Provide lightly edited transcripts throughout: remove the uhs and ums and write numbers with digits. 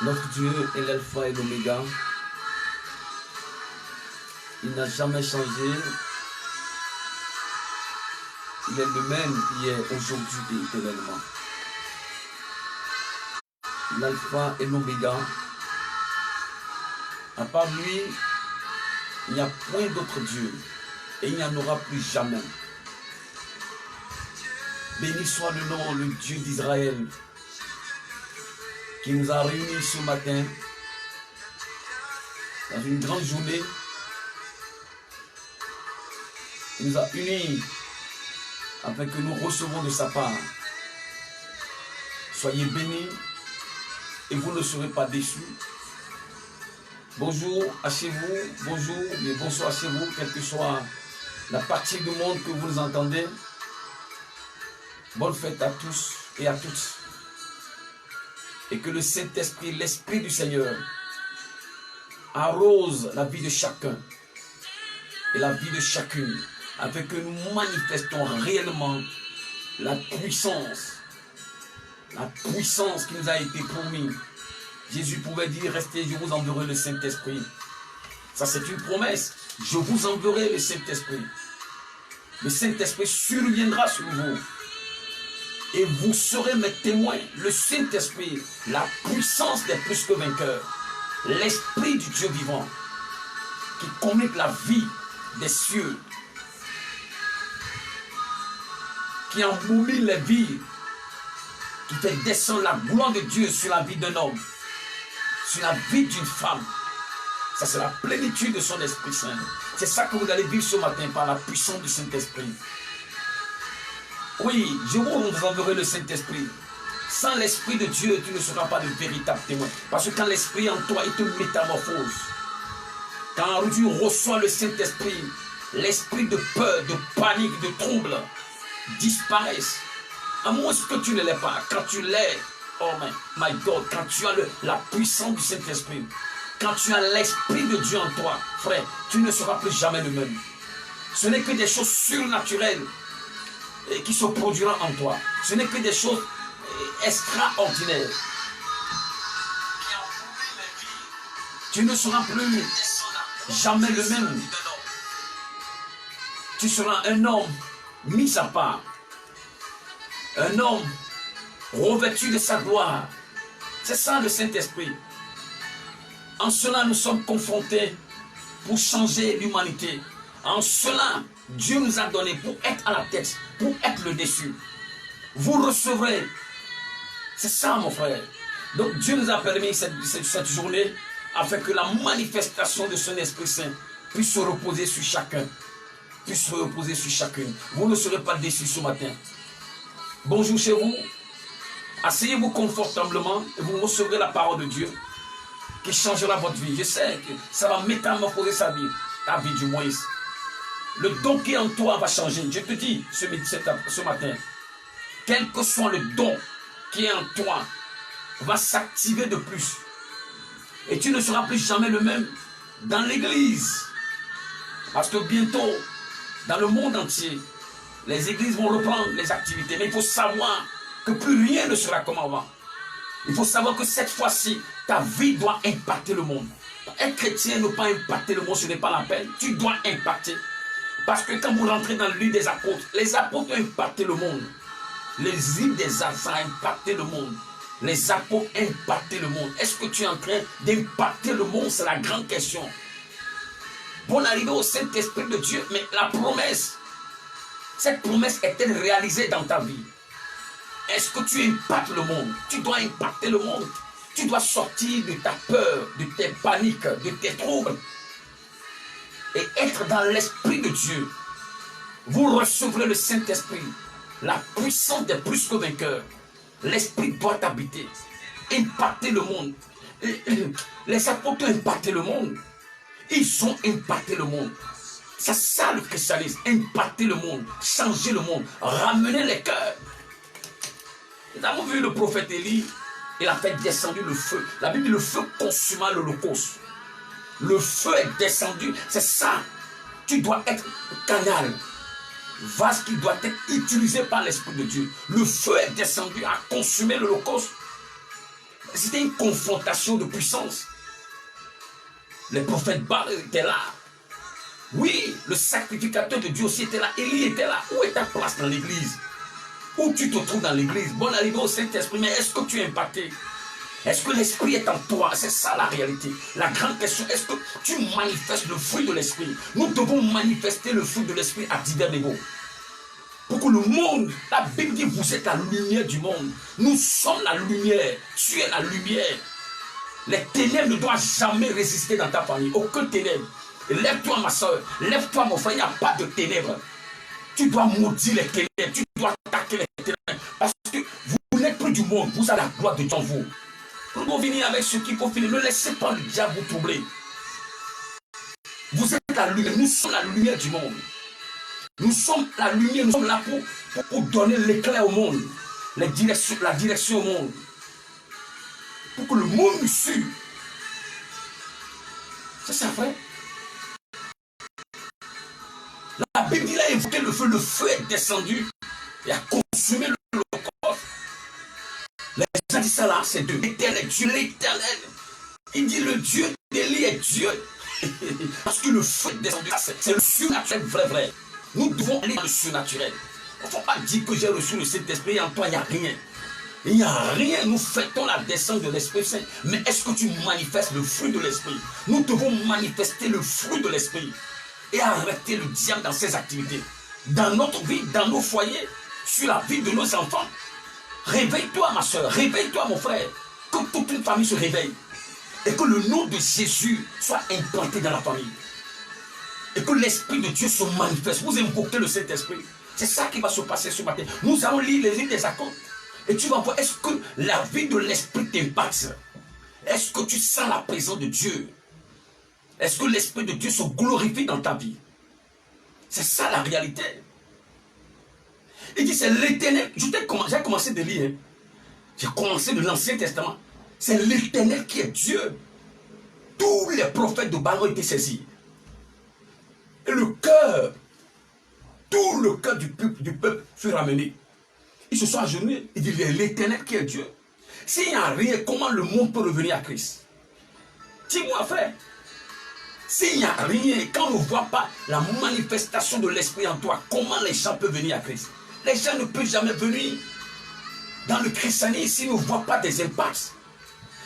Notre Dieu est l'alpha et l'oméga. Il n'a jamais changé. Il est le même hier, aujourd'hui et éternellement. L'alpha et l'oméga. À part lui, il n'y a point d'autre Dieu. Et il n'y en aura plus jamais. Béni soit le nom, le Dieu d'Israël, qui nous a réunis ce matin dans une grande journée. Il nous a unis afin que nous recevons de sa part. Soyez bénis et vous ne serez pas déçus. Bonjour à chez vous, bonjour et bonsoir chez vous, quelle que soit la partie du monde que vous nous entendez. Bonne fête à tous et à toutes. Et que le Saint-Esprit, l'Esprit du Seigneur, arrose la vie de chacun et la vie de chacune, afin que nous manifestons réellement la puissance qui nous a été promise. Jésus pouvait dire, restez, je vous enverrai le Saint-Esprit. Ça, c'est une promesse. Je vous enverrai le Saint-Esprit. Le Saint-Esprit surviendra sur vous. Et vous serez mes témoins. Le Saint-Esprit, la puissance des plus que vainqueurs. L'Esprit du Dieu vivant, qui communique la vie des cieux, qui embaume les vies, qui fait descendre la gloire de Dieu sur la vie d'un homme, sur la vie d'une femme. Ça, c'est la plénitude de son Esprit Saint. C'est ça que vous allez vivre ce matin par la puissance du Saint-Esprit. Oui, je vous enverrai le Saint-Esprit. Sans l'Esprit de Dieu, tu ne seras pas de véritable témoin. Parce que quand l'Esprit en toi, il te métamorphose. Quand tu reçois le Saint-Esprit, l'esprit de peur, de panique, de trouble disparaissent. À moins que tu ne l'aies pas. Quand tu l'es, oh my God, quand tu as la puissance du Saint-Esprit, quand tu as l'Esprit de Dieu en toi, frère, tu ne seras plus jamais le même. Ce n'est que des choses surnaturelles qui se produiront en toi. Ce n'est que des choses extraordinaires. Tu ne seras plus jamais le même. Tu seras un homme mis à part. Un homme revêtu de sa gloire. C'est ça le Saint-Esprit. En cela, nous sommes confrontés pour changer l'humanité. En cela, Dieu nous a donné pour être à la tête, pour être le dessus. Vous recevrez. C'est ça, mon frère. Donc, Dieu nous a permis cette journée afin que la manifestation de son Esprit Saint puisse se reposer sur chacun. Puisse se reposer sur chacune. Vous ne serez pas déçus ce matin. Bonjour chez vous. Asseyez-vous confortablement et vous recevrez la parole de Dieu qui changera votre vie. Je sais que ça va métamorphoser sa vie, ta vie du moins. Le don qui est en toi va changer. Je te dis ce matin, quel que soit le don qui est en toi, va s'activer de plus. Et tu ne seras plus jamais le même dans l'église. Parce que bientôt, dans le monde entier, les églises vont reprendre les activités. Mais il faut savoir que plus rien ne sera comme avant. Il faut savoir que cette fois-ci, ta vie doit impacter le monde. Être chrétien, ne pas impacter le monde, ce n'est pas la peine. Tu dois impacter. Parce que quand vous rentrez dans le livre des apôtres, les apôtres ont impacté le monde. Les livres des apôtres ont impacté le monde. Les apôtres ont impacté le monde. Est-ce que tu es en train d'impacter le monde? C'est la grande question. Bonne arrivée au Saint-Esprit de Dieu, mais la promesse, cette promesse est-elle réalisée dans ta vie? Est-ce que tu impactes le monde? Tu dois impacter le monde. Tu dois sortir de ta peur, de tes paniques, de tes troubles et être dans l'Esprit de Dieu. Vous recevrez le Saint-Esprit, la puissance des plus que vainqueurs. L'Esprit doit habiter, impacter le monde. Les apôtres ont impacté le monde. Ils ont impacté le monde. C'est ça le christianisme, impacter le monde, changer le monde, ramener les cœurs. Nous avons vu le prophète Élie, il a fait descendre le feu. La Bible dit le feu consuma l'holocauste. Le feu est descendu, c'est ça. Tu dois être canal, vase qui doit être utilisé par l'Esprit de Dieu. Le feu est descendu à consumer l'holocauste. C'était une confrontation de puissance. Les prophètes Baal étaient là. Oui, le sacrificateur de Dieu aussi était là. Élie était là. Où est ta place dans l'église? Où tu te trouves dans l'église? Bon arrivée au Saint-Esprit, mais est-ce que tu es impacté? Est-ce que l'Esprit est en toi? C'est ça la réalité. La grande question, est-ce que tu manifestes le fruit de l'Esprit? Nous devons manifester le fruit de l'Esprit à divers niveaux. Pour que le monde, la Bible dit, vous êtes la lumière du monde. Nous sommes la lumière. Tu es la lumière. Les ténèbres ne doivent jamais résister dans ta famille. Aucune ténèbre. Lève-toi ma soeur. Lève-toi mon frère. Il n'y a pas de ténèbres. Tu dois maudire les ténèbres. Tu dois attaquer les ténèbres. Parce que vous n'êtes plus du monde. Vous avez la gloire de Dieu en vous. Nous devons venir avec ce qu'il faut finir. Ne laissez pas le diable vous troubler. Vous êtes la lumière. Nous sommes la lumière du monde. Nous sommes la lumière. Nous sommes là pour donner l'éclair au monde. La direction au monde. Pour que le monde nous suive. C'est ça, frère. La Bible il a évoqué le feu. Le feu est descendu et a consumé l'Holocauste. Les gens disent ça là, c'est de l'éternel. Dieu l'éternel. Il dit le Dieu d'Élie est Dieu. Parce que le feu est descendu. C'est le surnaturel vrai. Nous devons aller dans le surnaturel. Il ne faut pas dire que j'ai reçu le Saint-Esprit et en toi il n'y a rien. Il n'y a rien, nous fêtons la descente de l'Esprit Saint. Mais est-ce que tu manifestes le fruit de l'Esprit? Nous devons manifester le fruit de l'Esprit. Et arrêter le diable dans ses activités. Dans notre vie, dans nos foyers, sur la vie de nos enfants. Réveille-toi ma soeur, réveille-toi mon frère. Que toute une famille se réveille. Et que le nom de Jésus soit implanté dans la famille. Et que l'Esprit de Dieu se manifeste. Vous invoquez le Saint-Esprit. C'est ça qui va se passer ce matin. Nous allons lire les livres des accords. Et tu vas voir, est-ce que la vie de l'Esprit t'impacte? Est-ce que tu sens la présence de Dieu? Est-ce que l'Esprit de Dieu se glorifie dans ta vie? C'est ça la réalité. Il dit, c'est l'Éternel. J'ai commencé de lire. J'ai commencé de l'Ancien Testament. C'est l'Éternel qui est Dieu. Tous les prophètes de Baal ont été saisis. Et le cœur, tout le cœur du peuple fut ramené. Ils se sont agenouillés. Il dit, l'Éternel qui est Dieu. S'il n'y a rien, comment le monde peut revenir à Christ? Dis-moi, frère. S'il n'y a rien, quand on ne voit pas la manifestation de l'Esprit en toi, comment les gens peuvent venir à Christ? Les gens ne peuvent jamais venir dans le christianisme s'ils ne voient pas des impacts.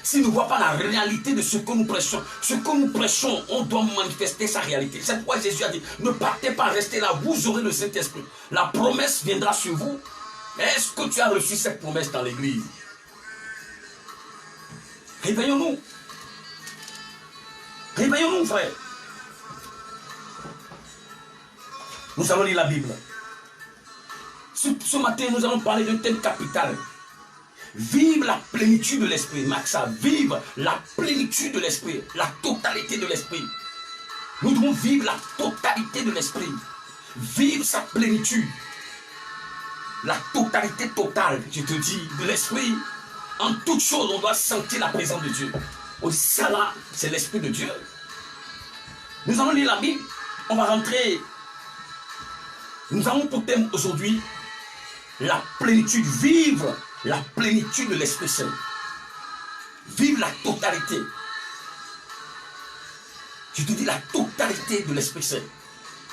S'ils ne voient pas la réalité de ce que nous prêchons. Ce que nous prêchons, on doit manifester sa réalité. C'est pourquoi Jésus a dit, ne partez pas, restez là, vous aurez le Saint-Esprit. La promesse viendra sur vous. Est-ce que tu as reçu cette promesse dans l'église? Réveillons-nous. Réveillons-nous, frère. Nous allons lire la Bible. Ce matin, nous allons parler d'un thème capital. Vive la plénitude de l'Esprit. Maxa, vive la plénitude de l'Esprit. La totalité de l'Esprit. Nous devons vivre la totalité de l'Esprit. Vivre sa plénitude. La totalité totale, je te dis, de l'Esprit. En toute chose, on doit sentir la présence de Dieu. Ça là, c'est l'Esprit de Dieu. Nous allons lire la Bible. On va rentrer. Nous avons pour thème aujourd'hui la plénitude. Vivre la plénitude de l'Esprit Saint. Vivre la totalité. Je te dis la totalité de l'Esprit Saint.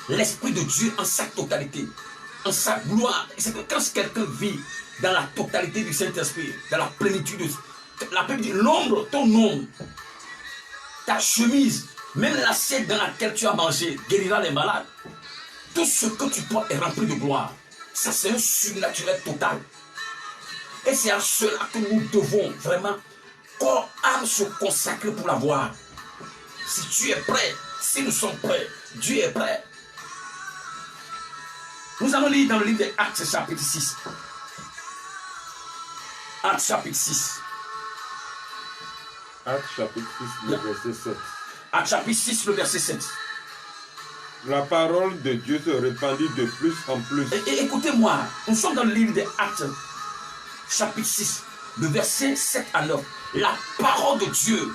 L'Esprit de Dieu en sa totalité. En sa gloire. C'est que quand quelqu'un vit dans la totalité du Saint-Esprit, dans la plénitude de la Bible dit, l'ombre, ton ombre, ta chemise, même l'assiette dans laquelle tu as mangé, guérira les malades. Tout ce que tu portes est rempli de gloire. Ça, c'est un surnaturel total. Et c'est à cela que nous devons vraiment, corps, âme, se consacrer pour l'avoir. Si tu es prêt, si nous sommes prêts, Dieu est prêt. Nous allons lire dans le livre des Actes, chapitre 6. Actes, chapitre 6. Actes chapitre 6, le verset 7. Actes chapitre 6, le verset 7. La parole de Dieu se répandit de plus en plus. Et écoutez-moi, nous sommes dans le livre des Actes, chapitre 6, le verset 7 à 9. La parole de Dieu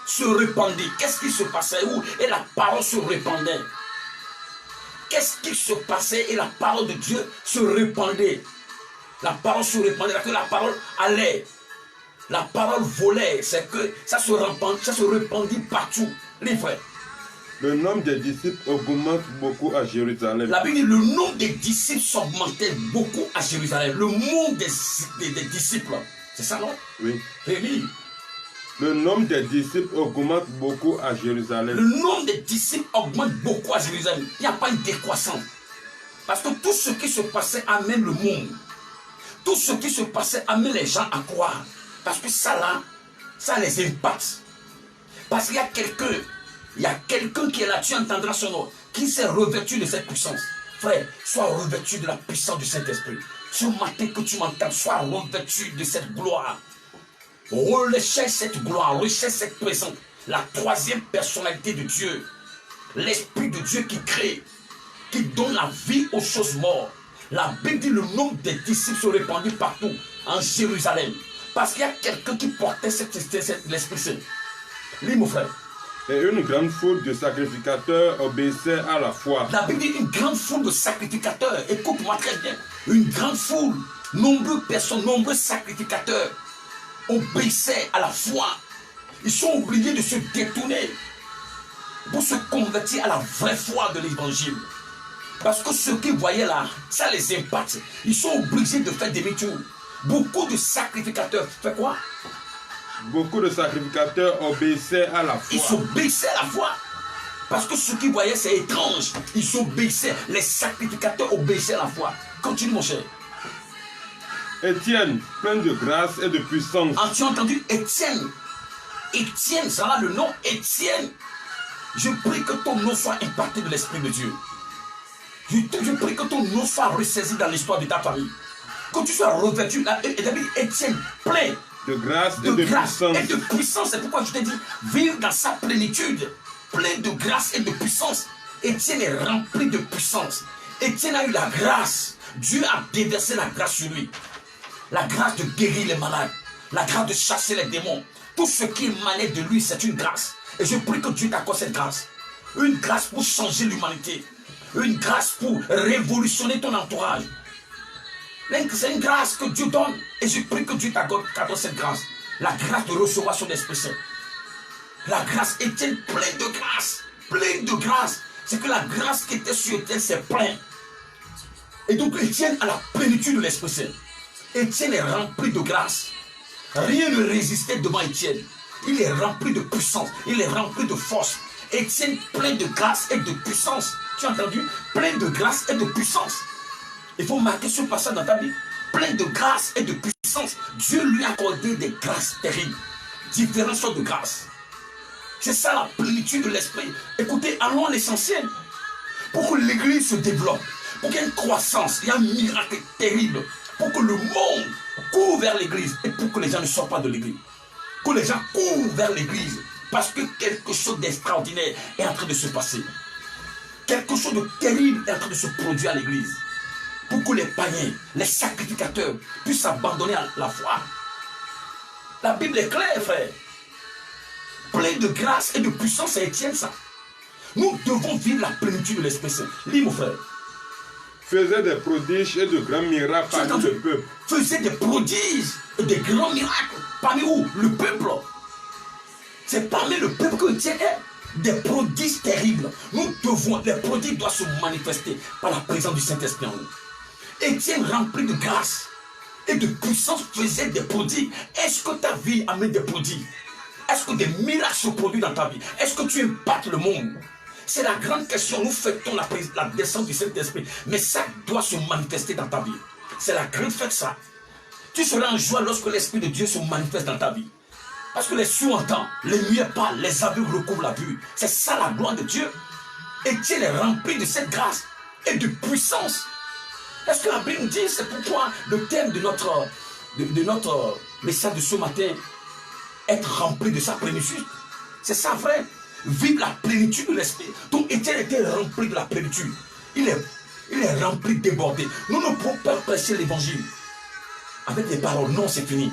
se répandit. Qu'est-ce qui se passait où? Et la parole se répandait. Qu'est-ce qui se passait? Et la parole de Dieu se répandait. La parole se répandait, que la parole allait. La parole volait, c'est que ça se répandit partout. Les frères. Le nombre des disciples augmente beaucoup à Jérusalem. La Bible dit le nombre des disciples s'augmentait beaucoup à Jérusalem. Le nombre des disciples. C'est ça, non? Oui. Rémi. Le nombre des disciples augmente beaucoup à Jérusalem. Le nombre des disciples augmente beaucoup à Jérusalem. Il n'y a pas une décroissance. Parce que tout ce qui se passait amène le monde. Tout ce qui se passait amène les gens à croire. Parce que ça là, ça les impacte. Parce qu'il y a quelqu'un qui est là, tu entendras son nom, qui s'est revêtu de cette puissance. Frère, sois revêtu de la puissance du Saint-Esprit. Ce matin que tu m'entends, sois revêtu de cette gloire. Recherche cette gloire, recherche cette présence. La troisième personnalité de Dieu. L'Esprit de Dieu qui crée, qui donne la vie aux choses mortes. La Bible dit le nombre des disciples se répandit partout en Jérusalem. Parce qu'il y a quelqu'un qui portait l'Esprit Saint. Lis mon frère. Et une grande foule de sacrificateurs obéissait à la foi. La Bible dit une grande foule de sacrificateurs. Écoute-moi très bien. Une grande foule, nombreuses personnes, nombreux sacrificateurs obéissaient à la foi. Ils sont obligés de se détourner pour se convertir à la vraie foi de l'évangile. Parce que ceux qui voyaient là, ça les impacte. Ils sont obligés de faire demi-tour. Beaucoup de sacrificateurs font quoi? Beaucoup de sacrificateurs obéissaient à la foi. Ils obéissaient à la foi. Parce que ceux qui voyaient, c'est étrange. Ils obéissaient. Les sacrificateurs obéissaient à la foi. Continue, mon cher. Étienne, plein de grâce et de puissance. As-tu entendu Étienne? Étienne, ça là le nom Étienne. Je prie que ton nom soit impacté de l'Esprit de Dieu. Je prie que ton nom soit ressaisi dans l'histoire de ta famille. Que tu sois revêtu. Étienne, plein de grâce et de puissance. Et de puissance. C'est pourquoi je t'ai dit, vivre dans sa plénitude. Plein de grâce et de puissance. Étienne est rempli de puissance. Étienne a eu la grâce. Dieu a déversé la grâce sur lui. La grâce de guérir les malades. La grâce de chasser les démons. Tout ce qui émanait de lui, c'est une grâce. Et je prie que Dieu t'accorde cette grâce. Une grâce pour changer l'humanité. Une grâce pour révolutionner ton entourage. C'est une grâce que Dieu donne. Et je prie que Dieu t'accorde cette grâce. La grâce de recevoir son Esprit Saint. La grâce Étienne pleine de grâce. Pleine de grâce. C'est que la grâce qui était sur Étienne, c'est plein. Et donc Étienne a la plénitude de l'Esprit Saint. Étienne est rempli de grâce. Rien ne résistait devant Étienne. Il est rempli de puissance. Il est rempli de force. Étienne plein de grâce et de puissance. Tu as entendu? Plein de grâce et de puissance. Il faut marquer ce passage dans ta Bible. Plein de grâce et de puissance. Dieu lui a accordé des grâces terribles. Différentes sortes de grâces. C'est ça la plénitude de l'esprit. Écoutez, allons à l'essentiel. Pour que l'église se développe, pour qu'il y ait une croissance, il y a un miracle terrible. Pour que le monde court vers l'église et pour que les gens ne sortent pas de l'église. Que les gens courent vers l'église parce que quelque chose d'extraordinaire est en train de se passer. Quelque chose de terrible est en train de se produire à l'église. Pour que les païens, les sacrificateurs puissent s'abandonner à la foi. La Bible est claire, frère. Plein de grâce et de puissance, c'est Étienne ça. Nous devons vivre la plénitude de l'Esprit Saint. Lis mon frère. Faisait des prodiges et de grands miracles parmi le peuple. Faisait des prodiges et des grands miracles. Parmi où? Le peuple. C'est parmi le peuple que Étienne est. Des prodiges terribles. Nous devons, les prodiges doivent se manifester par la présence du Saint-Esprit en nous. Étienne rempli de grâce et de puissance faisait des prodiges. Est-ce que ta vie amène des prodiges? Est-ce que des miracles se produisent dans ta vie? Est-ce que tu impactes le monde? C'est la grande question. Nous fêtons la descente du Saint-Esprit. Mais ça doit se manifester dans ta vie. C'est la grande fête ça. Tu seras en joie lorsque l'Esprit de Dieu se manifeste dans ta vie. Parce que les sourds entendent, les muets parlent, les aveugles recouvrent la vue. C'est ça la gloire de Dieu. Étienne est rempli de cette grâce et de puissance. Est-ce que la Bible nous dit? C'est pourquoi le thème de notre message de ce matin, être rempli de sa plénitude. C'est ça, frère. Vivre la plénitude de l'esprit. Donc Étienne était rempli de la plénitude. Il est rempli, débordé. Nous ne pouvons pas prêcher l'évangile avec les paroles. Non, c'est fini.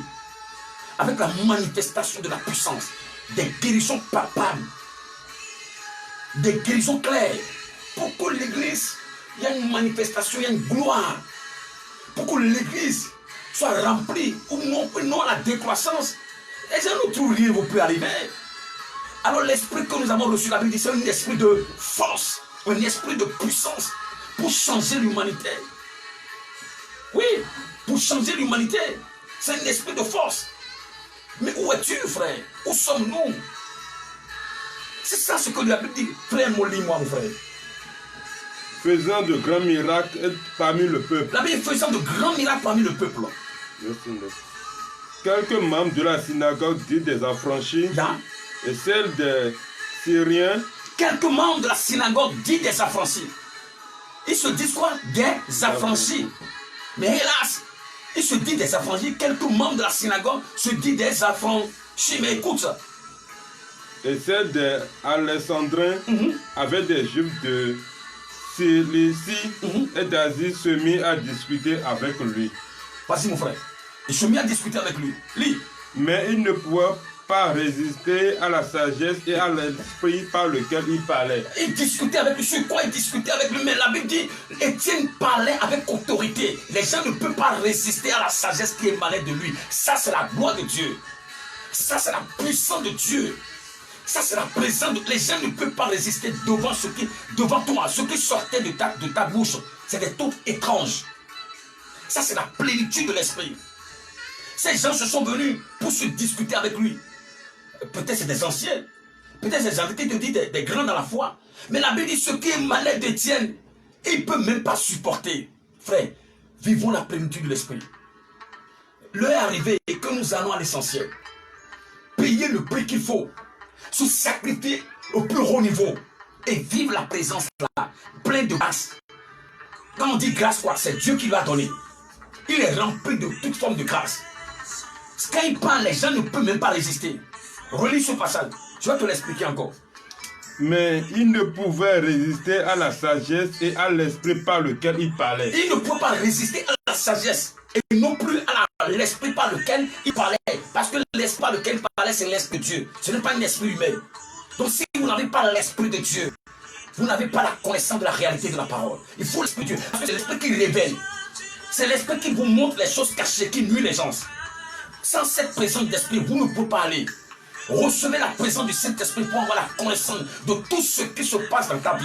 Avec la manifestation de la puissance, des guérisons palpables, des guérisons claires. Pour que l'église, il y a une manifestation, il y a une gloire. Pour que l'église soit rempli, ou non la décroissance. Les gens ne trouvent rien ne peut arriver. Alors l'esprit que nous avons reçu, la Bible dit, c'est un esprit de force, un esprit de puissance pour changer l'humanité. Oui, pour changer l'humanité. C'est un esprit de force. Mais où es-tu, frère? Où sommes-nous? C'est ça ce que la Bible dit. Frère, lis-moi, mon frère. Faisant de grands miracles parmi le peuple. La Bible faisant de grands miracles parmi le peuple. Quelques membres de la synagogue dits des affranchis et celles des Syriens. Quelques membres de la synagogue dits des affranchis. Ils se disent quoi? Des affranchis. Mais hélas, ils se disent des affranchis. Quelques membres de la synagogue se disent des affranchis. Mais écoute ça. Et celles des Alexandrins avec des Juifs de Cilicie et d'Asie se mit à discuter avec lui. Vas-y mon frère. Ils se mit à discuter avec lui. Lis. Mais il ne pouvait pas résister à la sagesse et à l'esprit par lequel il parlait. Il discutait avec lui. Sur quoi il discutait avec lui? Mais la Bible dit, Étienne parlait avec autorité. Les gens ne peuvent pas résister à la sagesse qui émanait de lui. Ça c'est la gloire de Dieu. Ça c'est la puissance de Dieu. Ça c'est la présence de... Les gens ne peuvent pas résister devant toi. Ce qui sortait de ta bouche, c'est des trucs étranges. Ça c'est la plénitude de l'esprit. Ces gens se sont venus pour se discuter avec lui. Peut-être c'est des anciens. Peut-être c'est des gens qui te disent des grands dans la foi. Mais la Bible dit ce qui émanait d'Étienne, il ne peut même pas supporter. Frère, vivons la plénitude de l'esprit. L'heure est arrivée et que nous allons à l'essentiel. Payer le prix qu'il faut. Se sacrifier au plus haut niveau. Et vivre la présence là, pleine de grâce. Quand on dit grâce, quoi? C'est Dieu qui l'a donné. Il est rempli de toute forme de grâce. Quand il parle, les gens ne peuvent même pas résister. Relis ce passage. Je vais te l'expliquer encore. Mais il ne pouvait résister à la sagesse et à l'esprit par lequel il parlait. Il ne pouvait pas résister à la sagesse et non plus à l'esprit par lequel il parlait. Parce que l'esprit par lequel il parlait, c'est l'esprit de Dieu. Ce n'est pas un esprit humain. Donc si vous n'avez pas l'esprit de Dieu, vous n'avez pas la connaissance de la réalité de la parole. Il faut l'esprit de Dieu. Parce que c'est l'esprit qui révèle. C'est l'esprit qui vous montre les choses cachées, qui nuit les gens. Sans cette présence d'esprit, vous ne pouvez pas aller. Recevez la présence du Saint-Esprit pour avoir la connaissance de tout ce qui se passe dans ta vie.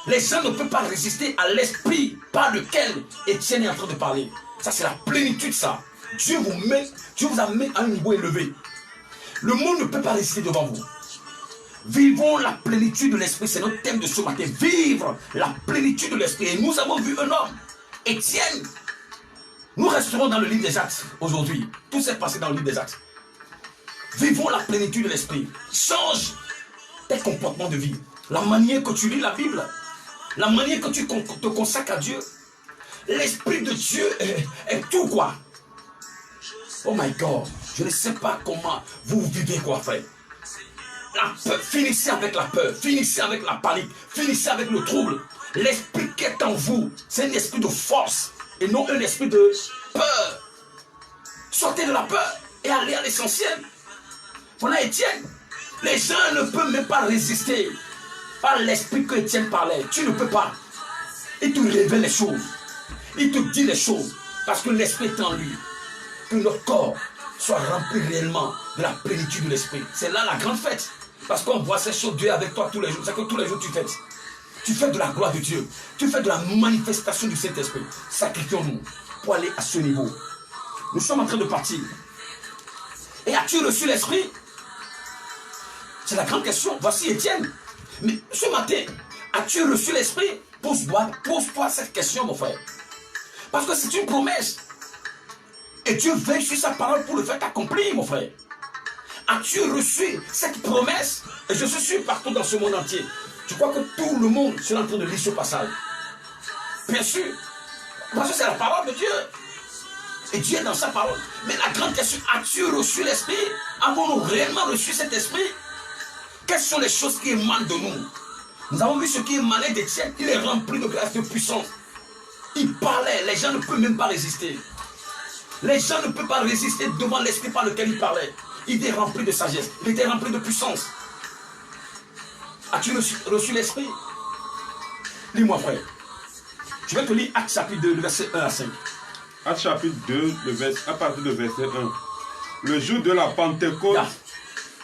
Les gens ne peuvent pas résister à l'esprit par lequel Étienne est en train de parler. Ça, c'est la plénitude, ça. Dieu vous a mis à un niveau élevé. Le monde ne peut pas résister devant vous. Vivons la plénitude de l'esprit. C'est notre thème de ce matin. Vivre la plénitude de l'esprit. Et nous avons vu un homme, Étienne. Nous resterons dans le livre des Actes aujourd'hui. Tout s'est passé dans le livre des Actes. Vivons la plénitude de l'esprit. Change tes comportements de vie. La manière que tu lis la Bible. La manière que tu te consacres à Dieu. L'esprit de Dieu est tout quoi. Oh my God. Je ne sais pas comment vous vivez quoi, frère. La peur, finissez avec la peur. Finissez avec la panique. Finissez avec le trouble. L'esprit qui est en vous, c'est un esprit de force. Et non un esprit de peur. Sortez de la peur et allez à l'essentiel. Voilà Étienne. Les gens ne peuvent même pas résister par l'esprit que Étienne parlait. Tu ne peux pas. Il te révèle les choses. Il te dit les choses. Parce que l'esprit est en lui. Que notre corps soit rempli réellement de la plénitude de l'esprit. C'est là la grande fête. Parce qu'on voit ces choses, Dieu avec toi tous les jours. C'est que tous les jours tu fêtes. Tu fais de la gloire de Dieu. Tu fais de la manifestation du Saint-Esprit. Sacrifions-nous pour aller à ce niveau. Nous sommes en train de partir. Et as-tu reçu l'Esprit? C'est la grande question. Voici Étienne. Mais ce matin, as-tu reçu l'Esprit? Pose-toi cette question, mon frère. Parce que c'est une promesse. Et Dieu veille sur sa parole pour le faire accomplir, mon frère. As-tu reçu cette promesse? Et je suis sûr partout dans ce monde entier. Je crois que tout le monde sera en train de lire ce passage. Bien sûr. Parce que c'est la parole de Dieu. Et Dieu est dans sa parole. Mais la grande question, as-tu reçu l'Esprit? Avons-nous réellement reçu cet Esprit? Quelles sont les choses qui émanent de nous? Nous avons vu ce qui émanait d'Étienne. Il est rempli de grâce, de puissance. Il parlait. Les gens ne peuvent même pas résister. Les gens ne peuvent pas résister devant l'Esprit par lequel il parlait. Il était rempli de sagesse. Il était rempli de puissance. As-tu reçu l'Esprit? Lis-moi, frère. Je vais te lire Actes chapitre 2, verset 1 à 5. Actes chapitre 2, à partir du verset 1. Le jour de la Pentecôte,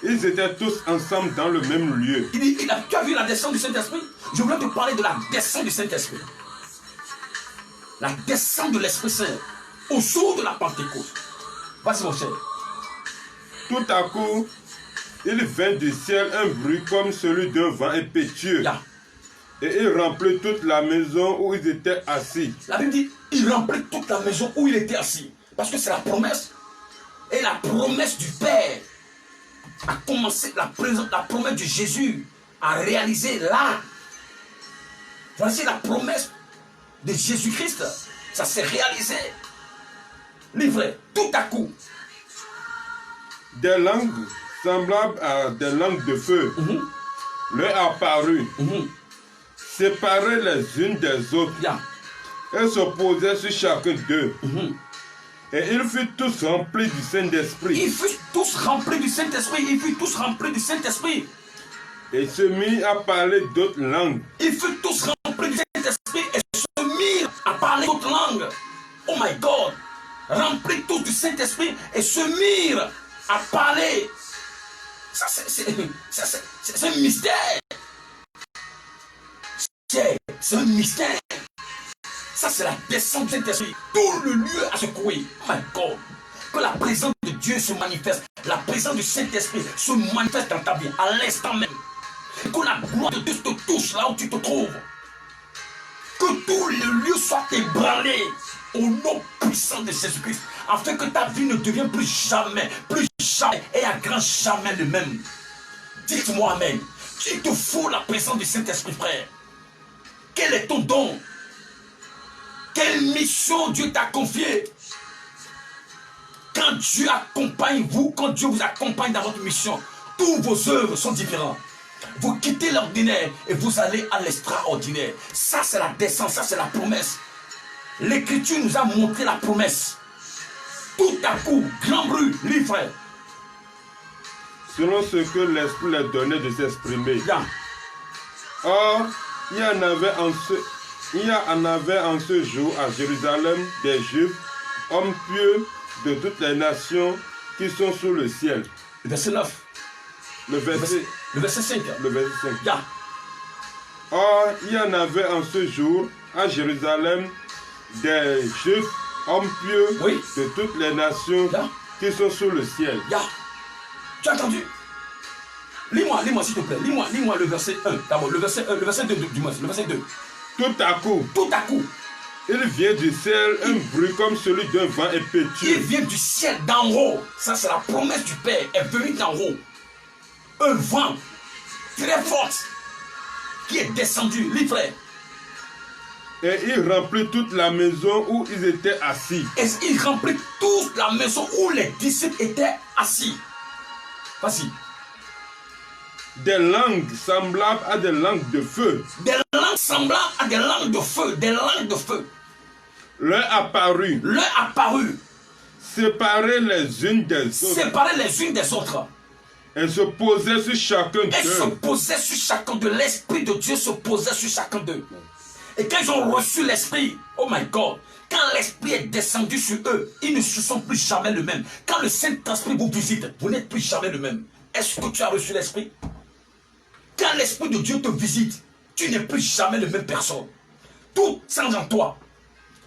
ils étaient tous ensemble dans le même lieu. Tu as vu la descente du Saint-Esprit? Je voulais te parler de la descente du Saint-Esprit. La descente de l'Esprit Saint au jour de la Pentecôte. Vas-y mon cher. Tout à coup, il vint du ciel un bruit comme celui d'un vent impétueux. Et il remplit toute la maison où ils étaient assis. La Bible dit, il remplit toute la maison où il était assis. Parce que c'est la promesse. Et la promesse du Père a commencé, la promesse de Jésus a réalisé là. Voici la promesse de Jésus-Christ. Ça s'est réalisé. Livré, tout à coup. Des langues semblables à des langues de feu leur apparut. Séparées les unes des autres. Elles se posaient sur chacun d'eux. Et ils furent tous remplis du Saint-Esprit. Ils furent tous remplis du Saint-Esprit. Ils furent tous remplis du Saint-Esprit. Et se mirent à parler d'autres langues. Ils furent tous remplis du Saint-Esprit et se mirent à parler d'autres langues. Oh my God. Remplis tous du Saint-Esprit et se mirent à parler. Ça c'est un mystère. C'est un mystère. Ça, c'est la descente du Saint-Esprit. Tout le lieu a secoué. Oh my God. Que la présence de Dieu se manifeste. La présence du Saint-Esprit se manifeste dans ta vie à l'instant même. Que la gloire de Dieu te touche là où tu te trouves. Que tout le lieu soit ébranlé au nom puissant de Jésus-Christ. Afin que ta vie ne devienne plus jamais et à grand jamais le même. Dites-moi Amen. Il te faut la présence du Saint-Esprit, frère. Quel est ton don? Quelle mission Dieu t'a confiée? Quand Dieu accompagne vous, quand Dieu vous accompagne dans votre mission, tous vos œuvres sont différentes. Vous quittez l'ordinaire et vous allez à l'extraordinaire. Ça, c'est la descente, ça, c'est la promesse. L'Écriture nous a montré la promesse. Tout à coup, grand bruit, lui, frère. Selon ce que l'Esprit leur donnait de s'exprimer. Or, il y en avait en ce jour à Jérusalem des Juifs, hommes pieux de toutes les nations qui sont sous le ciel. Le verset 9. Le verset 5. Le verset 5. Or, il y en avait en ce jour à Jérusalem des Juifs, hommes pieux de toutes les nations qui sont sous le ciel. Tu as entendu? Lis-moi s'il te plaît. Lis-moi le verset 1. D'abord, le verset 2 du moins. Le verset 2. Tout à coup. Il vient du ciel un bruit comme celui d'un vent impétueux. Il vient du ciel d'en haut. Ça, c'est la promesse du Père. Est venue d'en haut. Un vent très fort qui est descendu. Lis, frère. Et il remplit toute la maison où ils étaient assis. Et il remplit toute la maison où les disciples étaient assis. Vas-y. Des langues semblables à des langues de feu. Des langues semblables à des langues de feu. Des langues de feu. Leur apparut. Séparées les unes des autres. Elles se posaient sur chacun d'eux. L'Esprit de Dieu se posait sur chacun d'eux. Et quand ils ont reçu l'Esprit, oh my God, quand l'Esprit est descendu sur eux, ils ne se sont plus jamais le même. Quand le Saint-Esprit vous visite, vous n'êtes plus jamais le même. Est-ce que tu as reçu l'Esprit? Quand l'Esprit de Dieu te visite, tu n'es plus jamais la même personne. Tout change en toi.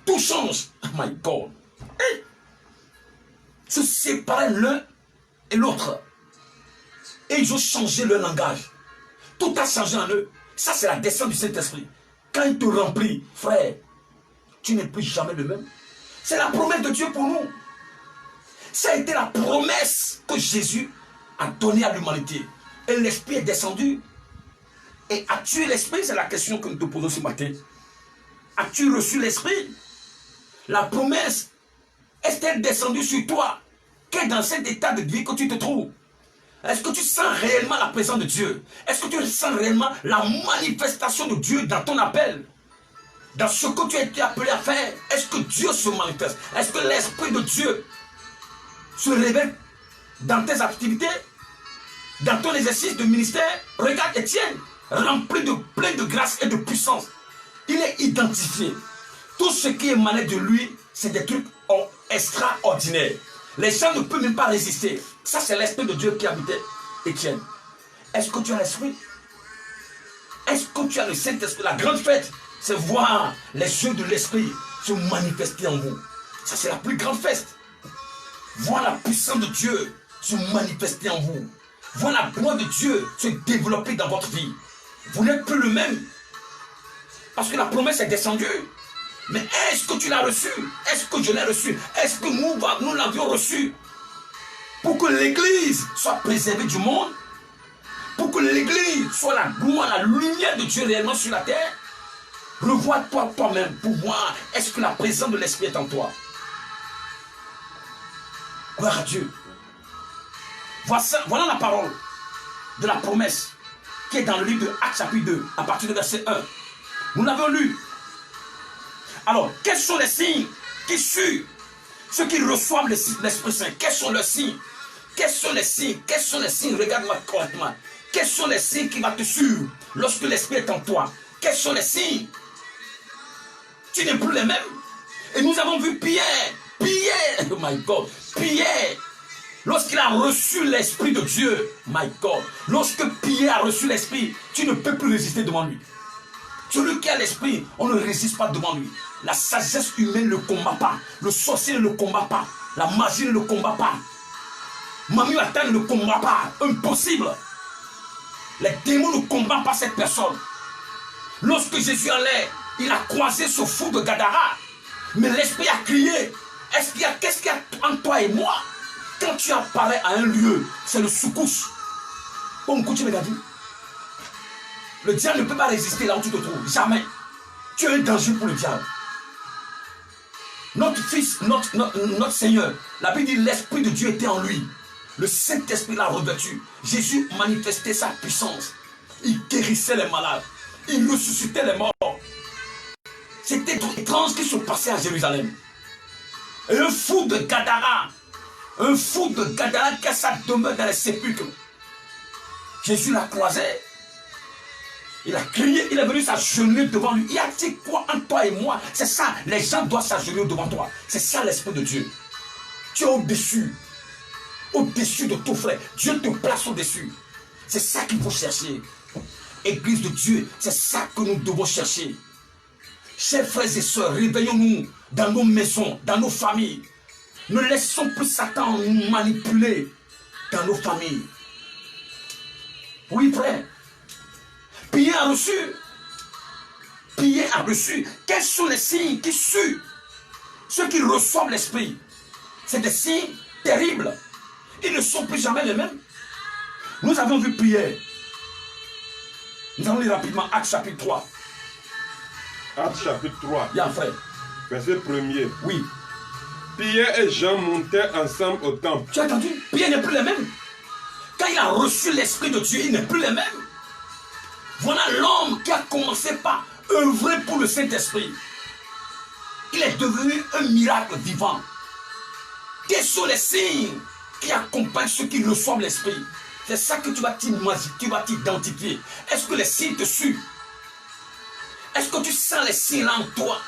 Tout change. Oh my God. Et se séparer l'un et l'autre. Et ils ont changé leur langage. Tout a changé en eux. Ça, c'est la descente du Saint-Esprit. Quand il te remplit, frère, tu n'es plus jamais le même. C'est la promesse de Dieu pour nous. Ça a été la promesse que Jésus a donnée à l'humanité. Et l'Esprit est descendu. Et as-tu l'Esprit? C'est la question que nous te posons ce matin. As-tu reçu l'Esprit? La promesse est-elle descendue sur toi? Qu'est dans cet état de vie que tu te trouves? Est-ce que tu sens réellement la présence de Dieu? Est-ce que tu sens réellement la manifestation de Dieu dans ton appel? Dans ce que tu as été appelé à faire? Est-ce que Dieu se manifeste? Est-ce que l'Esprit de Dieu se révèle dans tes activités? Dans ton exercice de ministère? Regarde Étienne, rempli de plein de grâce et de puissance. Il est identifié. Tout ce qui émanait de lui c'est des trucs extraordinaires. Les gens ne peuvent même pas résister. Ça, c'est l'Esprit de Dieu qui habitait Étienne. Est-ce que tu as l'Esprit? Est-ce que tu as le Saint-Esprit? La grande fête, c'est voir les yeux de l'Esprit se manifester en vous. Ça, c'est la plus grande fête. Voir la puissance de Dieu se manifester en vous. Voir la gloire de Dieu se développer dans votre vie. Vous n'êtes plus le même. Parce que la promesse est descendue. Mais est-ce que tu l'as reçue? Est-ce que je l'ai reçue? Est-ce que nous l'avions reçue? Pour que l'Église soit préservée du monde, pour que l'Église soit la gloire, la lumière de Dieu réellement sur la terre, revois-toi toi-même pour voir est-ce que la présence de l'Esprit est en toi. Gloire à Dieu. Voilà la parole de la promesse qui est dans le livre de Actes chapitre 2, à partir du verset 1. Nous l'avons lu. Alors, quels sont les signes qui suivent ceux qui reçoivent l'Esprit Saint? Quels sont leurs signes? Quels sont les signes? Quels sont les signes? Regarde-moi correctement. Quels sont les signes qui vont te suivre lorsque l'Esprit est en toi? Quels sont les signes? Tu n'es plus les mêmes. Et nous avons vu Pierre, oh my God, Pierre, lorsqu'il a reçu l'Esprit de Dieu, my God, lorsque Pierre a reçu l'Esprit, tu ne peux plus résister devant lui. Celui qui a l'Esprit, on ne résiste pas devant lui. La sagesse humaine ne le combat pas. Le sorcier ne le combat pas. La magie ne le combat pas. Mami Atan ne le combat pas. Impossible. Les démons ne combattent pas cette personne. Lorsque Jésus allait, il a croisé ce fou de Gadara. Mais l'Esprit a crié. Qu'est-ce qu'il y a entre toi et moi? Quand tu apparais à un lieu, c'est le secousse. Comme tu m'as dit. Le diable ne peut pas résister là où tu te trouves. Jamais. Tu es un danger pour le diable. Notre fils, notre Seigneur, la Bible dit l'Esprit de Dieu était en lui. Le Saint-Esprit l'a revêtu. Jésus manifestait sa puissance. Il guérissait les malades. Il ressuscitait les morts. C'était étrange ce qui se passait à Jérusalem. Et un fou de Gadara qui a sa demeure dans les sépulcres. Jésus l'a croisé. Il a crié, il est venu s'agenouiller devant lui. Il a dit quoi entre toi et moi? C'est ça, les gens doivent s'agenouiller devant toi. C'est ça l'Esprit de Dieu. Tu es au-dessus. Au-dessus de tout, frère. Dieu te place au-dessus. C'est ça qu'il faut chercher. Église de Dieu, c'est ça que nous devons chercher. Chers frères et sœurs, réveillons-nous dans nos maisons, dans nos familles. Ne laissons plus Satan nous manipuler dans nos familles. Oui, frère. Pierre a reçu. Pierre a reçu. Quels sont les signes qui suivent ceux qui reçoivent l'Esprit? C'est des signes terribles. Ils ne sont plus jamais les mêmes. Nous avons vu Pierre. Nous allons lire rapidement Actes chapitre 3. Actes chapitre 3. Bien, frère. Verset 1er. Oui. Pierre et Jean montaient ensemble au temple. Tu as entendu? Pierre n'est plus le même. Quand il a reçu l'Esprit de Dieu, il n'est plus le même. Voilà l'homme qui a commencé par œuvrer pour le Saint-Esprit. Il est devenu un miracle vivant. Quels sont les signes qui accompagnent ceux qui reçoivent l'Esprit? C'est ça que tu vas t'identifier. Est-ce que les signes te suivent? Est-ce que tu sens les signes là en toi?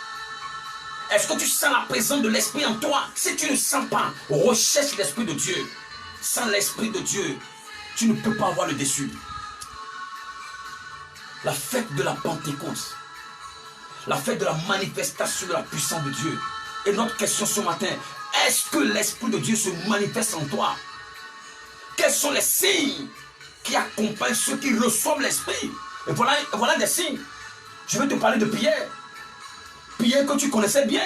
Est-ce que tu sens la présence de l'Esprit en toi? Si tu ne sens pas, recherche l'Esprit de Dieu. Sans l'Esprit de Dieu, tu ne peux pas avoir le dessus. La fête de la Pentecôte, la fête de la manifestation de la puissance de Dieu. Et notre question ce matin, est-ce que l'Esprit de Dieu se manifeste en toi? Quels sont les signes qui accompagnent ceux qui reçoivent l'Esprit? Et voilà des signes. Je vais te parler de Pierre. Pierre que tu connaissais bien.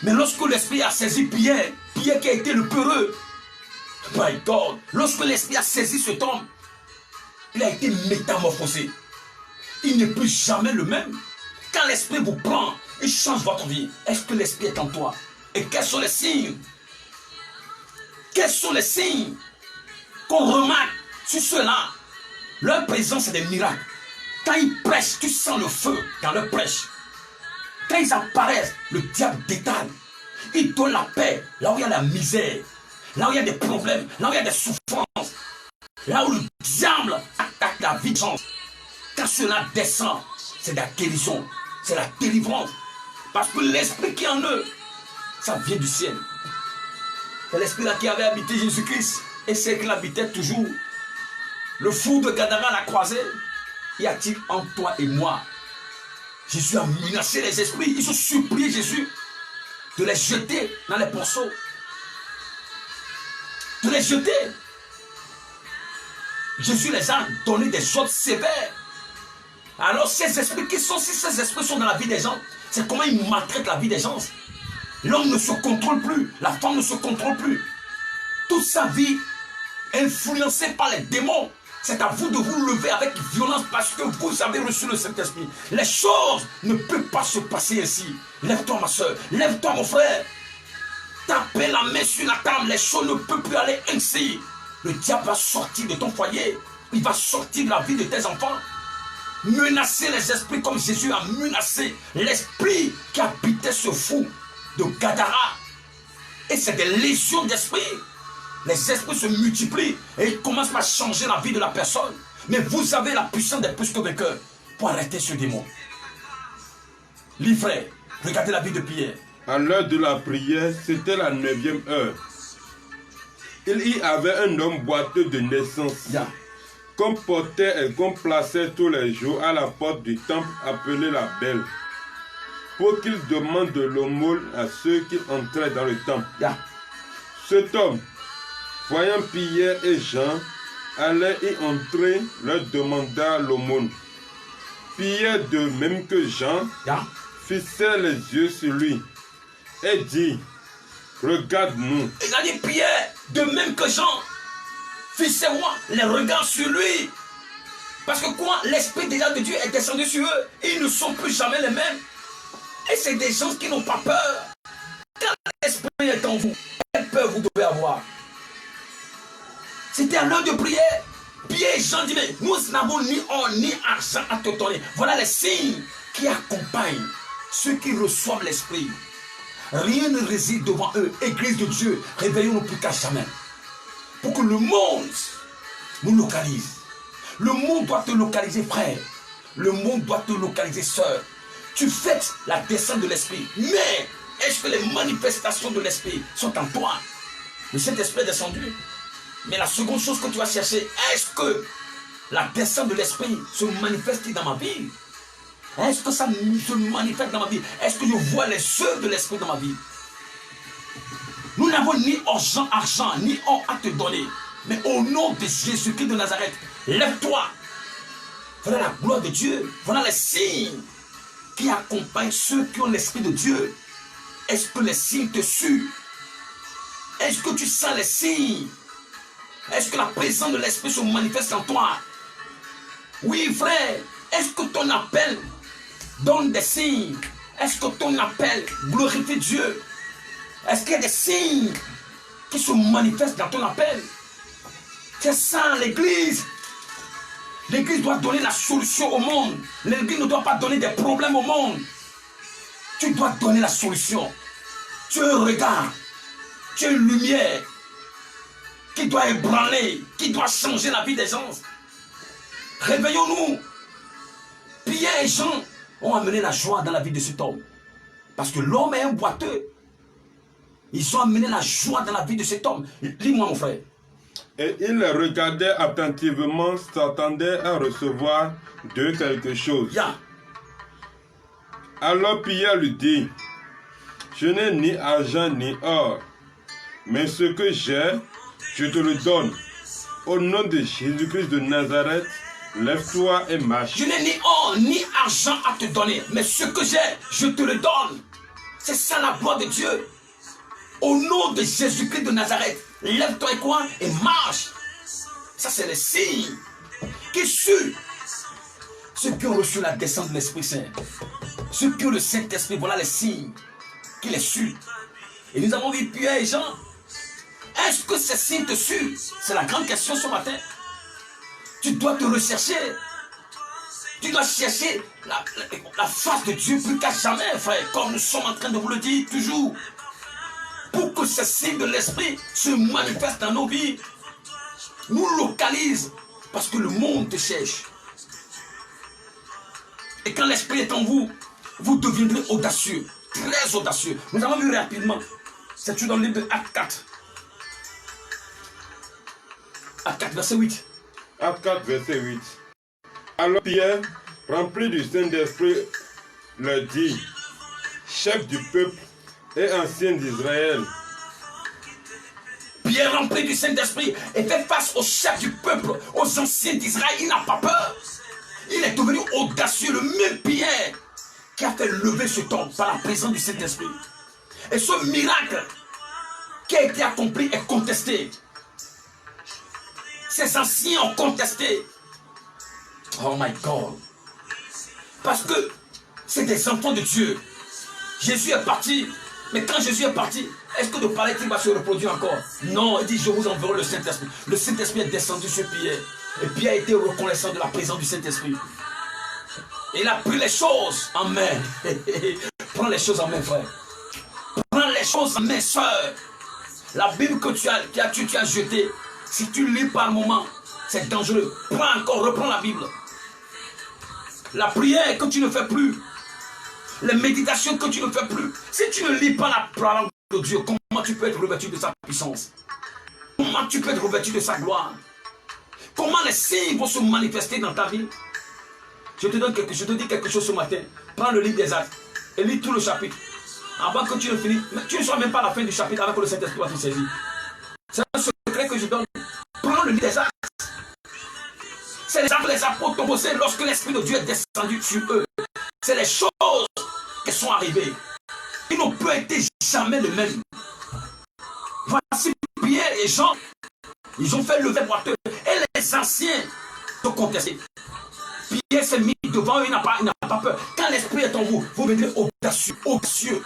Mais lorsque l'Esprit a saisi Pierre, Pierre qui a été le peureux, my God, lorsque l'Esprit a saisi cet homme, il a été métamorphosé. Il n'est plus jamais le même. Quand l'Esprit vous prend, il change votre vie. Est-ce que l'Esprit est en toi? Et quels sont les signes? Quels sont les signes qu'on remarque sur ceux-là? Leur présence, c'est des miracles. Quand ils prêchent, tu sens le feu dans leur prêche. Quand ils apparaissent, le diable détale. Il donne la paix là où il y a la misère, là où il y a des problèmes, là où il y a des souffrances, là où le diable attaque la vie de gens. Quand cela descend, c'est la guérison, c'est la délivrance. Parce que l'Esprit qui est en eux, ça vient du ciel. C'est l'esprit-là qui avait habité Jésus-Christ et c'est qu'il habitait toujours. Le fou de Gadara l'a croisé. Y a-t-il en toi et moi? Jésus a menacé les esprits. Ils ont supplié Jésus de les jeter dans les pourceaux. De les jeter. Jésus les a donné des ordres sévères. Alors ces esprits qui sont, si ces esprits sont dans la vie des gens, c'est comment ils maltraitent la vie des gens. L'homme ne se contrôle plus, la femme ne se contrôle plus. Toute sa vie influencée par les démons. C'est à vous de vous lever avec violence parce que vous avez reçu le Saint-Esprit. Les choses ne peuvent pas se passer ainsi. Lève-toi ma soeur, lève-toi mon frère. Tapez la main sur la table, les choses ne peuvent plus aller ainsi. Le diable va sortir de ton foyer, il va sortir de la vie de tes enfants. Menacer les esprits comme Jésus a menacé l'esprit qui habitait ce fou de Gadara. Et c'est des légions d'esprits. Les esprits se multiplient et ils commencent à changer la vie de la personne. Mais vous avez la puissance des plus que vainqueurs pour arrêter ce démon. Les frères, regardez la vie de Pierre. À l'heure de la prière, c'était la 9e heure. Il y avait un homme boiteux de naissance, qu'on portait et qu'on plaçait tous les jours à la porte du temple appelé la Belle, pour qu'il demande de l'aumône à ceux qui entraient dans le temple. Cet homme, voyant Pierre et Jean aller y entrer, leur demanda l'aumône. Pierre, de même que Jean, fixait les yeux sur lui et dit, regarde-nous. Il a dit, Pierre, de même que Jean, fixez-moi les regards sur lui. Parce que quoi, l'Esprit déjà de Dieu est descendu sur eux. Ils ne sont plus jamais les mêmes. Et c'est des gens qui n'ont pas peur. Quand l'Esprit est en vous, quelle peur vous devez avoir? C'était à l'heure de prière. Pierre et Jean dit, mais nous n'avons ni or ni argent à te donner. Voilà les signes qui accompagnent ceux qui reçoivent l'Esprit. Rien ne réside devant eux. Église de Dieu, réveillons-nous plus qu'à jamais. Pour que le monde nous localise. Le monde doit te localiser, frère. Le monde doit te localiser, sœur. Tu fêtes la descente de l'Esprit. Mais est-ce que les manifestations de l'Esprit sont en toi? Le Saint-Esprit est descendu. Mais la seconde chose que tu vas chercher, est-ce que la descente de l'Esprit se manifeste dans ma vie? Est-ce que ça se manifeste dans ma vie? Est-ce que je vois les œuvres de l'Esprit dans ma vie? Nous n'avons ni argent, ni or à te donner. Mais au nom de Jésus-Christ de Nazareth, lève-toi. Voilà la gloire de Dieu. Voilà les signes qui accompagnent ceux qui ont l'Esprit de Dieu. Est-ce que les signes te suivent? Est-ce que tu sens les signes? Est-ce que la présence de l'Esprit se manifeste en toi? Oui, frère. Est-ce que ton appel donne des signes? Est-ce que ton appel glorifie Dieu? Est-ce qu'il y a des signes qui se manifestent dans ton appel? C'est ça l'Église. L'Église doit donner la solution au monde. L'Église ne doit pas donner des problèmes au monde. Tu dois donner la solution. Tu es un regard. Tu es une lumière qui doit ébranler, qui doit changer la vie des gens. Réveillons-nous. Pierre et Jean ont amené la joie dans la vie de cet homme. Parce que l'homme est un boiteux. Ils ont amené la joie dans la vie de cet homme. Lis-moi, mon frère. Et il les regardait attentivement, s'attendait à recevoir d'eux quelque chose. Alors Pierre lui dit, je n'ai ni argent ni or, mais ce que j'ai, je te le donne. Au nom de Jésus-Christ de Nazareth, lève-toi et marche. Je n'ai ni or ni argent à te donner, mais ce que j'ai, je te le donne. C'est ça la gloire de Dieu. Au nom de Jésus-Christ de Nazareth, lève-toi et quoi? Et marche. Ça, c'est le signe qui suit ceux qui ont reçu la descente de l'Esprit Saint. Ceux qui ont le Saint-Esprit, voilà les signes qui les suivent. Et nous avons vu Pierre et Jean. Est-ce que ces signes te suivent? C'est la grande question ce matin. Tu dois te rechercher. Tu dois chercher la face de Dieu plus qu'à jamais, frère. Comme nous sommes en train de vous le dire toujours. Pour que ces signes de l'Esprit se manifestent dans nos vies. Nous localisent. Parce que le monde te cherche. Et quand l'Esprit est en vous, vous deviendrez audacieux. très audacieux. Nous avons vu rapidement. C'est tout dans le livre de Acte 4. Acte 4, verset 8. Acte 4, verset 8. Alors Pierre, rempli du Saint-Esprit, leur dit, chef du peuple et ancien d'Israël. Pierre, rempli du Saint-Esprit, et fait face au chef du peuple, aux anciens d'Israël. Il n'a pas peur. Il est devenu audacieux, le même Pierre qui a fait lever ce temps par la présence du Saint-Esprit. Et ce miracle qui a été accompli est contesté. Ces anciens ont contesté. Oh my God. Parce que c'est des enfants de Dieu. Jésus est parti. Mais quand Jésus est parti, est-ce que de parler qu'il va se reproduire encore? Non, il dit je vous enverrai le Saint-Esprit. Le Saint-Esprit est descendu sur Pierre. Et Pierre a été reconnaissant de la présence du Saint-Esprit. Il a pris les choses en main. Prends les choses en main, frère. Prends les choses en main, soeur. La Bible que tu as jetée, si tu lis par moment, c'est dangereux. Prends encore, reprends la Bible. La prière que tu ne fais plus. Les méditations que tu ne fais plus. Si tu ne lis pas la parole de Dieu, comment tu peux être revêtu de sa puissance? Comment tu peux être revêtu de sa gloire? Comment les signes vont se manifester dans ta vie? Je te dis quelque chose ce matin. Prends le livre des Actes et lis tout le chapitre. Avant que tu ne finisses, tu ne sois même pas à la fin du chapitre avant que le Saint-Esprit va te saisir. C'est un secret que je donne. Prends le livre des Actes. C'est les apôtres ont posé lorsque l'Esprit de Dieu est descendu sur eux. C'est les choses qui sont arrivées. Ils n'ont plus été jamais le même. Voici Pierre et Jean. Ils ont fait lever boiteux. Et les anciens ont contesté. Pierre s'est mis devant eux, il n'a pas peur. Quand l'Esprit est en vous, vous devenez audacieux. Audacieux.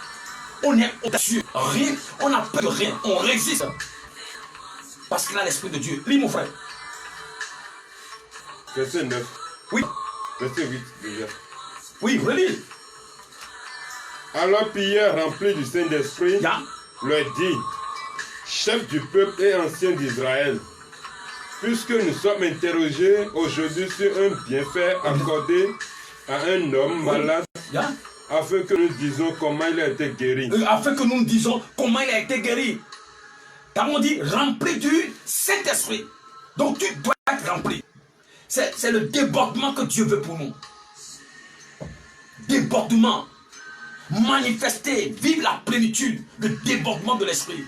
On est audacieux. Rien, on n'a peur de rien. On résiste. Parce qu'il a l'Esprit de Dieu. Lis mon frère. Verset 9. Oui. Verset 8 déjà. Oui, relis. Alors Pierre, rempli du Saint-Esprit, leur dit, chef du peuple et ancien d'Israël, puisque nous sommes interrogés aujourd'hui sur un bienfait accordé à un homme malade, afin que nous disions comment il a été guéri. Afin que nous disions comment il a été guéri. Car on dit rempli du Saint-Esprit. Donc tu dois être rempli. C'est le débordement que Dieu veut pour nous. Débordement. Manifester, vivre la plénitude, le débordement de l'esprit.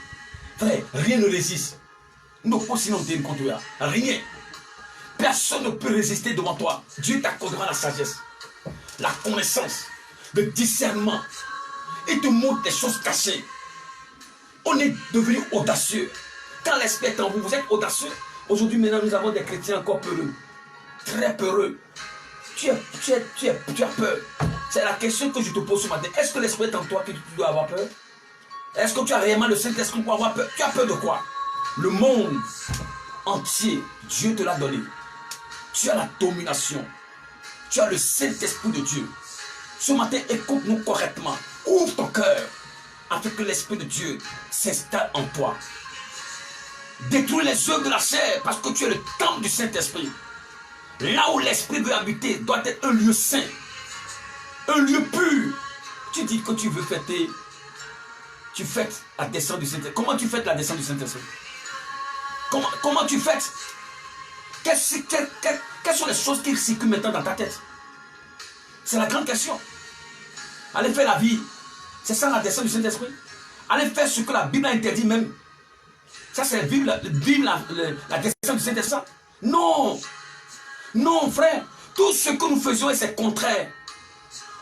Frère, rien ne résiste. Nous sinon rien. Personne ne peut résister devant toi. Dieu t'accordera la sagesse, la connaissance, le discernement. Il te montre des choses cachées. On est devenu audacieux. Quand l'esprit est en vous, vous êtes audacieux. Aujourd'hui, maintenant, nous avons des chrétiens encore peureux. Très peureux. Tu as peur. C'est la question que je te pose ce matin. Est-ce que l'esprit est en toi que tu dois avoir peur? Est-ce que tu as réellement le Saint-Esprit pour avoir peur? Tu as peur de quoi? Le monde entier, Dieu te l'a donné. Tu as la domination. Tu as le Saint-Esprit de Dieu. Ce matin, écoute-nous correctement. Ouvre ton cœur afin que l'Esprit de Dieu s'installe en toi. Détruis les œuvres de la chair parce que tu es le temple du Saint-Esprit. Là où l'Esprit veut habiter doit être un lieu saint. Un lieu pur. Tu dis que tu veux fêter. Tu fêtes la descente du Saint-Esprit. Comment tu fêtes la descente du Saint-Esprit? Comment tu fêtes? Quelles sont les choses qui circulent maintenant dans ta tête? C'est la grande question. Allez faire la vie. C'est ça la descente du Saint-Esprit. Allez faire ce que la Bible a interdit même. Ça c'est vivre la descente du Saint-Esprit. Non. Non frère. Tout ce que nous faisons c'est contraire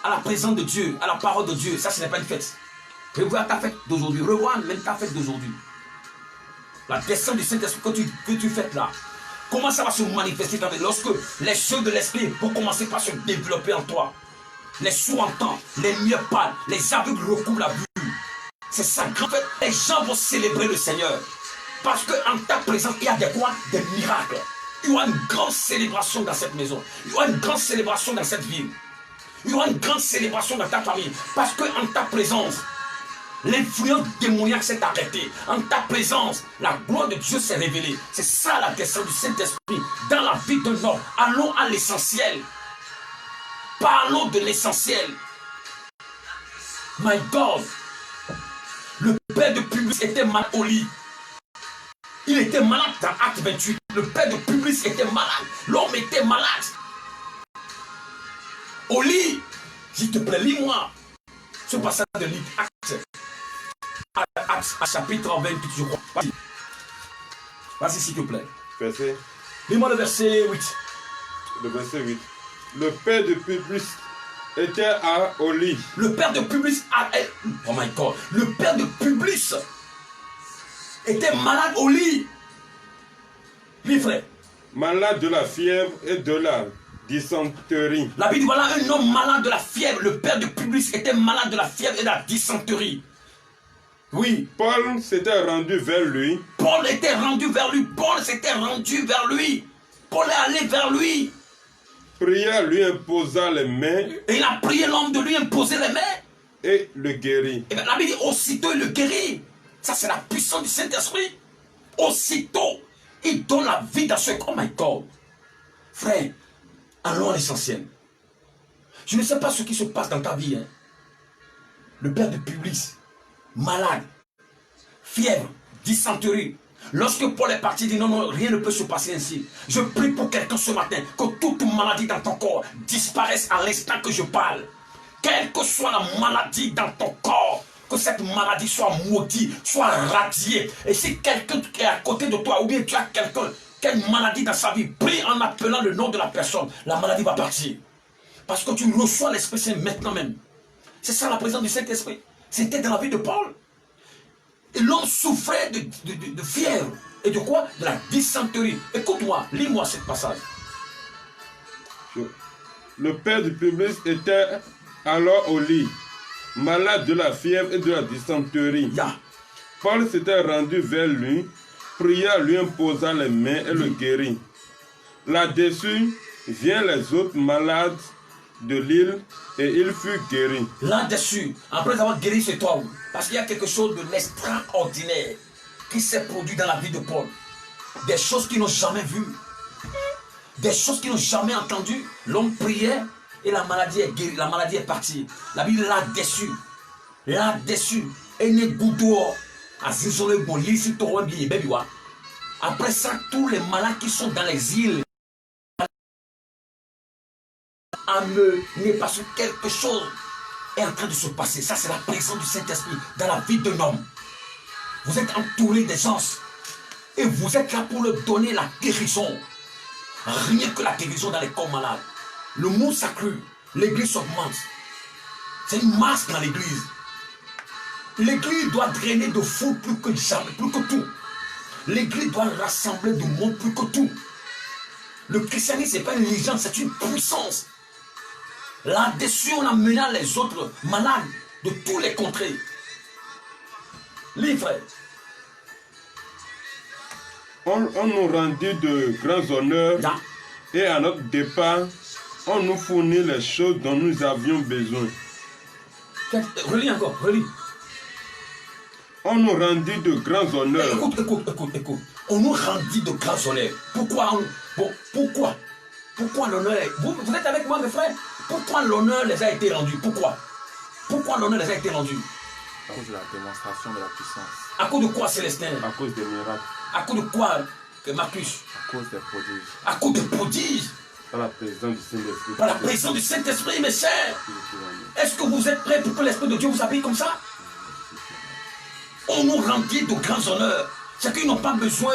à la présence de Dieu, à la parole de Dieu. Ça ce n'est pas une fête. Revois ta fête d'aujourd'hui. Revois même ta fête d'aujourd'hui. La descente du Saint-Esprit que tu fêtes là. Comment ça va se manifester lorsque les choses de l'esprit vont commencer par se développer en toi? Les sourds entendent, les mieux parlent, les aveugles recouvrent la vue. C'est ça, en fait, les gens vont célébrer le Seigneur. Parce qu'en ta présence, il y a des quoi? Des miracles. Il y aura une grande célébration dans cette maison. Il y aura une grande célébration dans cette ville. Il y aura une grande célébration dans ta famille. Parce qu'en ta présence, l'influence démoniaque s'est arrêtée. En ta présence, la gloire de Dieu s'est révélée. C'est ça la descente du Saint-Esprit dans la vie d'un homme. Allons à l'essentiel. Parlons de l'essentiel. My God. Le père de Publius était malade au lit. Il était malade dans Acte 28. Le père de Publius était malade. L'homme était malade. Au lit. S'il te plaît, lis-moi ce passage de Acte. Acte chapitre 28, je crois. Vas-y. Vas-y, s'il te plaît. Verset. Lis-moi le verset 8. Le verset 8. Le père de Publius était au lit. Le père de Publius oh my God. Le père de Publius était malade au lit. Lis, frère. Malade de la fièvre et de la dysenterie. La Bible dit voilà un homme malade de la fièvre. Le père de Publius était malade de la fièvre et de la dysenterie. Oui. Paul s'était rendu vers lui. Paul était rendu vers lui. Paul s'était rendu vers lui. Paul est allé vers lui. Pria, lui imposa les mains. Et il a prié l'homme de lui imposer les mains. Et le guérit. Et bien la Bible dit aussitôt il le guérit. Ça c'est la puissance du Saint-Esprit. Aussitôt il donne la vie dans ce corps. Oh my God. Frère, allons à l'essentiel. Je ne sais pas ce qui se passe dans ta vie. Hein. Le père de Publius, malade, fièvre, dysenterie. Lorsque Paul est parti, il dit non, non, rien ne peut se passer ainsi. Je prie pour quelqu'un ce matin, que toute maladie dans ton corps disparaisse à l'instant que je parle. Quelle que soit la maladie dans ton corps, que cette maladie soit maudite, soit radiée. Et si quelqu'un est à côté de toi, ou bien tu as quelqu'un qui a une maladie dans sa vie, prie en appelant le nom de la personne, la maladie va partir. Parce que tu reçois l'Esprit Saint maintenant même. C'est ça la présence du Saint-Esprit. C'était dans la vie de Paul. Et l'homme souffrait de fièvre. Et de quoi? De la dysenterie. Écoute-moi, lis-moi ce passage. Le père de Publius était alors au lit, malade de la fièvre et de la dysenterie. Yeah. Paul s'était rendu vers lui, pria, lui imposa les mains et le guérit. Là-dessus, viennent les autres malades de l'île et il fut guéri. Là-dessus, après avoir guéri cet homme, parce qu'il y a quelque chose de l'extraordinaire qui s'est produit dans la vie de Paul. Des choses qu'ils n'ont jamais vues. Des choses qu'ils n'ont jamais entendues. L'homme priait et la maladie est guérie, la maladie est partie. La Bible là-dessus. Là-dessus. Et ne goudo. Après ça, tous les malades qui sont dans les îles amenés parce que quelque chose est en train de se passer. Ça, c'est la présence du Saint-Esprit dans la vie d'un homme. Vous êtes entouré des gens et vous êtes là pour leur donner la guérison. Rien que la guérison dans les corps malades. Le monde s'accrue, l'église augmente. C'est une masse dans l'église. L'église doit drainer de foule plus que jamais, plus que tout. L'église doit rassembler du monde plus que tout. Le christianisme, ce n'est pas une légende, c'est une puissance. Là-dessus, on amena les autres malades de tous les contrées. Lis, frère. On nous rendit de grands honneurs et à notre départ, on nous fournit les choses dont nous avions besoin. Relis encore, relis. On nous rendit de grands honneurs. Écoute. On nous rendit de grands honneurs. Pourquoi l'honneur est... Vous êtes avec moi, mes frères? Pourquoi l'honneur les a été rendu? Pourquoi l'honneur les a été rendu? À cause de la démonstration de la puissance. À cause de quoi, Célestin? À cause des miracles. À cause de quoi, Marcus? À cause des prodiges. À cause des prodiges. Par la présence du Saint-Esprit. Par la présence du Saint-Esprit, mes chers. Est-ce que vous êtes prêts pour que l'Esprit de Dieu vous habille comme ça? On nous rendit de grands honneurs. C'est qu'ils n'ont pas besoin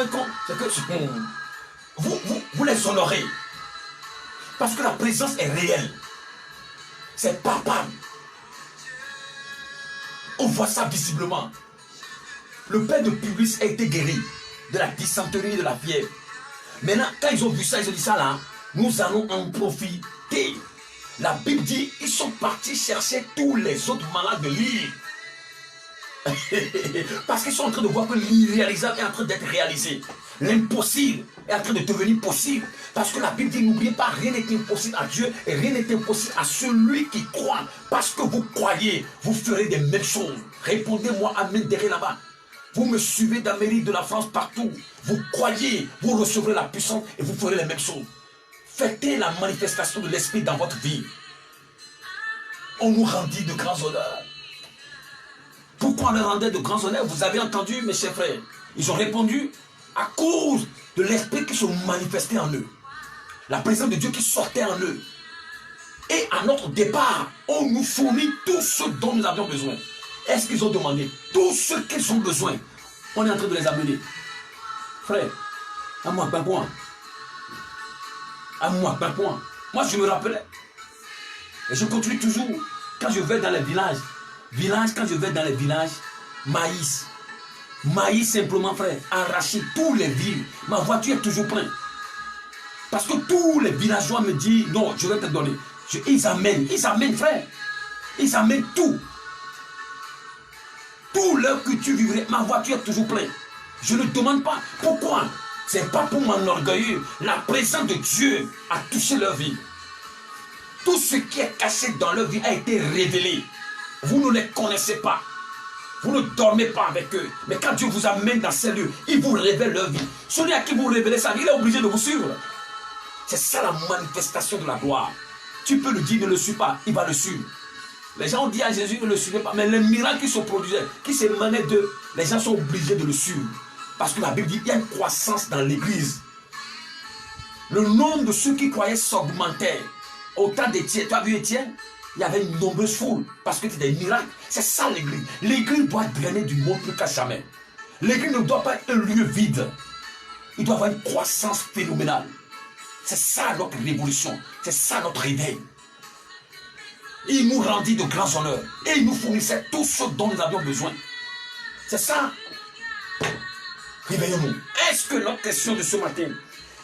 vous les honorez. Parce que la présence est réelle. C'est palpable. On voit ça visiblement. Le père de Publius a été guéri de la dysenterie et de la fièvre. Maintenant, quand ils ont vu ça, ils ont dit ça là, nous allons en profiter. La Bible dit, ils sont partis chercher tous les autres malades de l'île. Parce qu'ils sont en train de voir que l'irréalisable est en train d'être réalisé. L'impossible est en train de devenir possible. Parce que la Bible dit, n'oubliez pas, rien n'est impossible à Dieu et rien n'est impossible à celui qui croit. Parce que vous croyez, vous ferez des mêmes choses. Répondez-moi, amen, derrière là-bas. Vous me suivez d'Amérique, de la France, partout. Vous croyez, vous recevrez la puissance et vous ferez les mêmes choses. Faites la manifestation de l'Esprit dans votre vie. On nous rendit de grands honneurs. Pourquoi on leur rendait de grands honneurs? Vous avez entendu, mes chers frères? Ils ont répondu à cause de l'esprit qui se manifestait en eux. La présence de Dieu qui sortait en eux. Et à notre départ, on nous fournit tout ce dont nous avions besoin. Est-ce qu'ils ont demandé? Tout ce qu'ils ont besoin, on est en train de les amener. Frère, à moi, pas point. À moi, pas point. Moi, je me rappelais. Et je continue toujours. Quand je vais dans les villages, quand je vais dans les villages, maïs. Maïs simplement, frère, arraché tous les villes. Ma voiture est toujours pleine. Parce que tous les villageois me disent, non, je vais te donner. Ils amènent, frère. Ils amènent tout. Tout l'heure que tu vivrais, ma voiture est toujours pleine. Je ne demande pas. Pourquoi? C'est pas pour m'enorgueillir. La présence de Dieu a touché leur vie. Tout ce qui est caché dans leur vie a été révélé. Vous ne les connaissez pas. Vous ne dormez pas avec eux. Mais quand Dieu vous amène dans ces lieux, il vous révèle leur vie. Celui à qui vous révélez sa vie, il est obligé de vous suivre. C'est ça la manifestation de la gloire. Tu peux le dire, ne le suis pas, il va le suivre. Les gens ont dit à Jésus, ne le suivez pas. Mais les miracles qui se produisaient, qui s'émanaient d'eux, les gens sont obligés de le suivre. Parce que la Bible dit qu'il y a une croissance dans l'église. Le nombre de ceux qui croyaient s'augmentait. Au temps d'Étienne, tu as vu Étienne? Il y avait une nombreuse foule. Parce que c'était des miracles. C'est ça l'église. L'église doit drainer du monde plus qu'à jamais. L'église ne doit pas être un lieu vide. Il doit avoir une croissance phénoménale. C'est ça notre révolution. C'est ça notre réveil. Il nous rendit de grands honneurs. Et il nous fournissait tout ce dont nous avions besoin. C'est ça. Réveillons-nous. Est-ce que notre question de ce matin,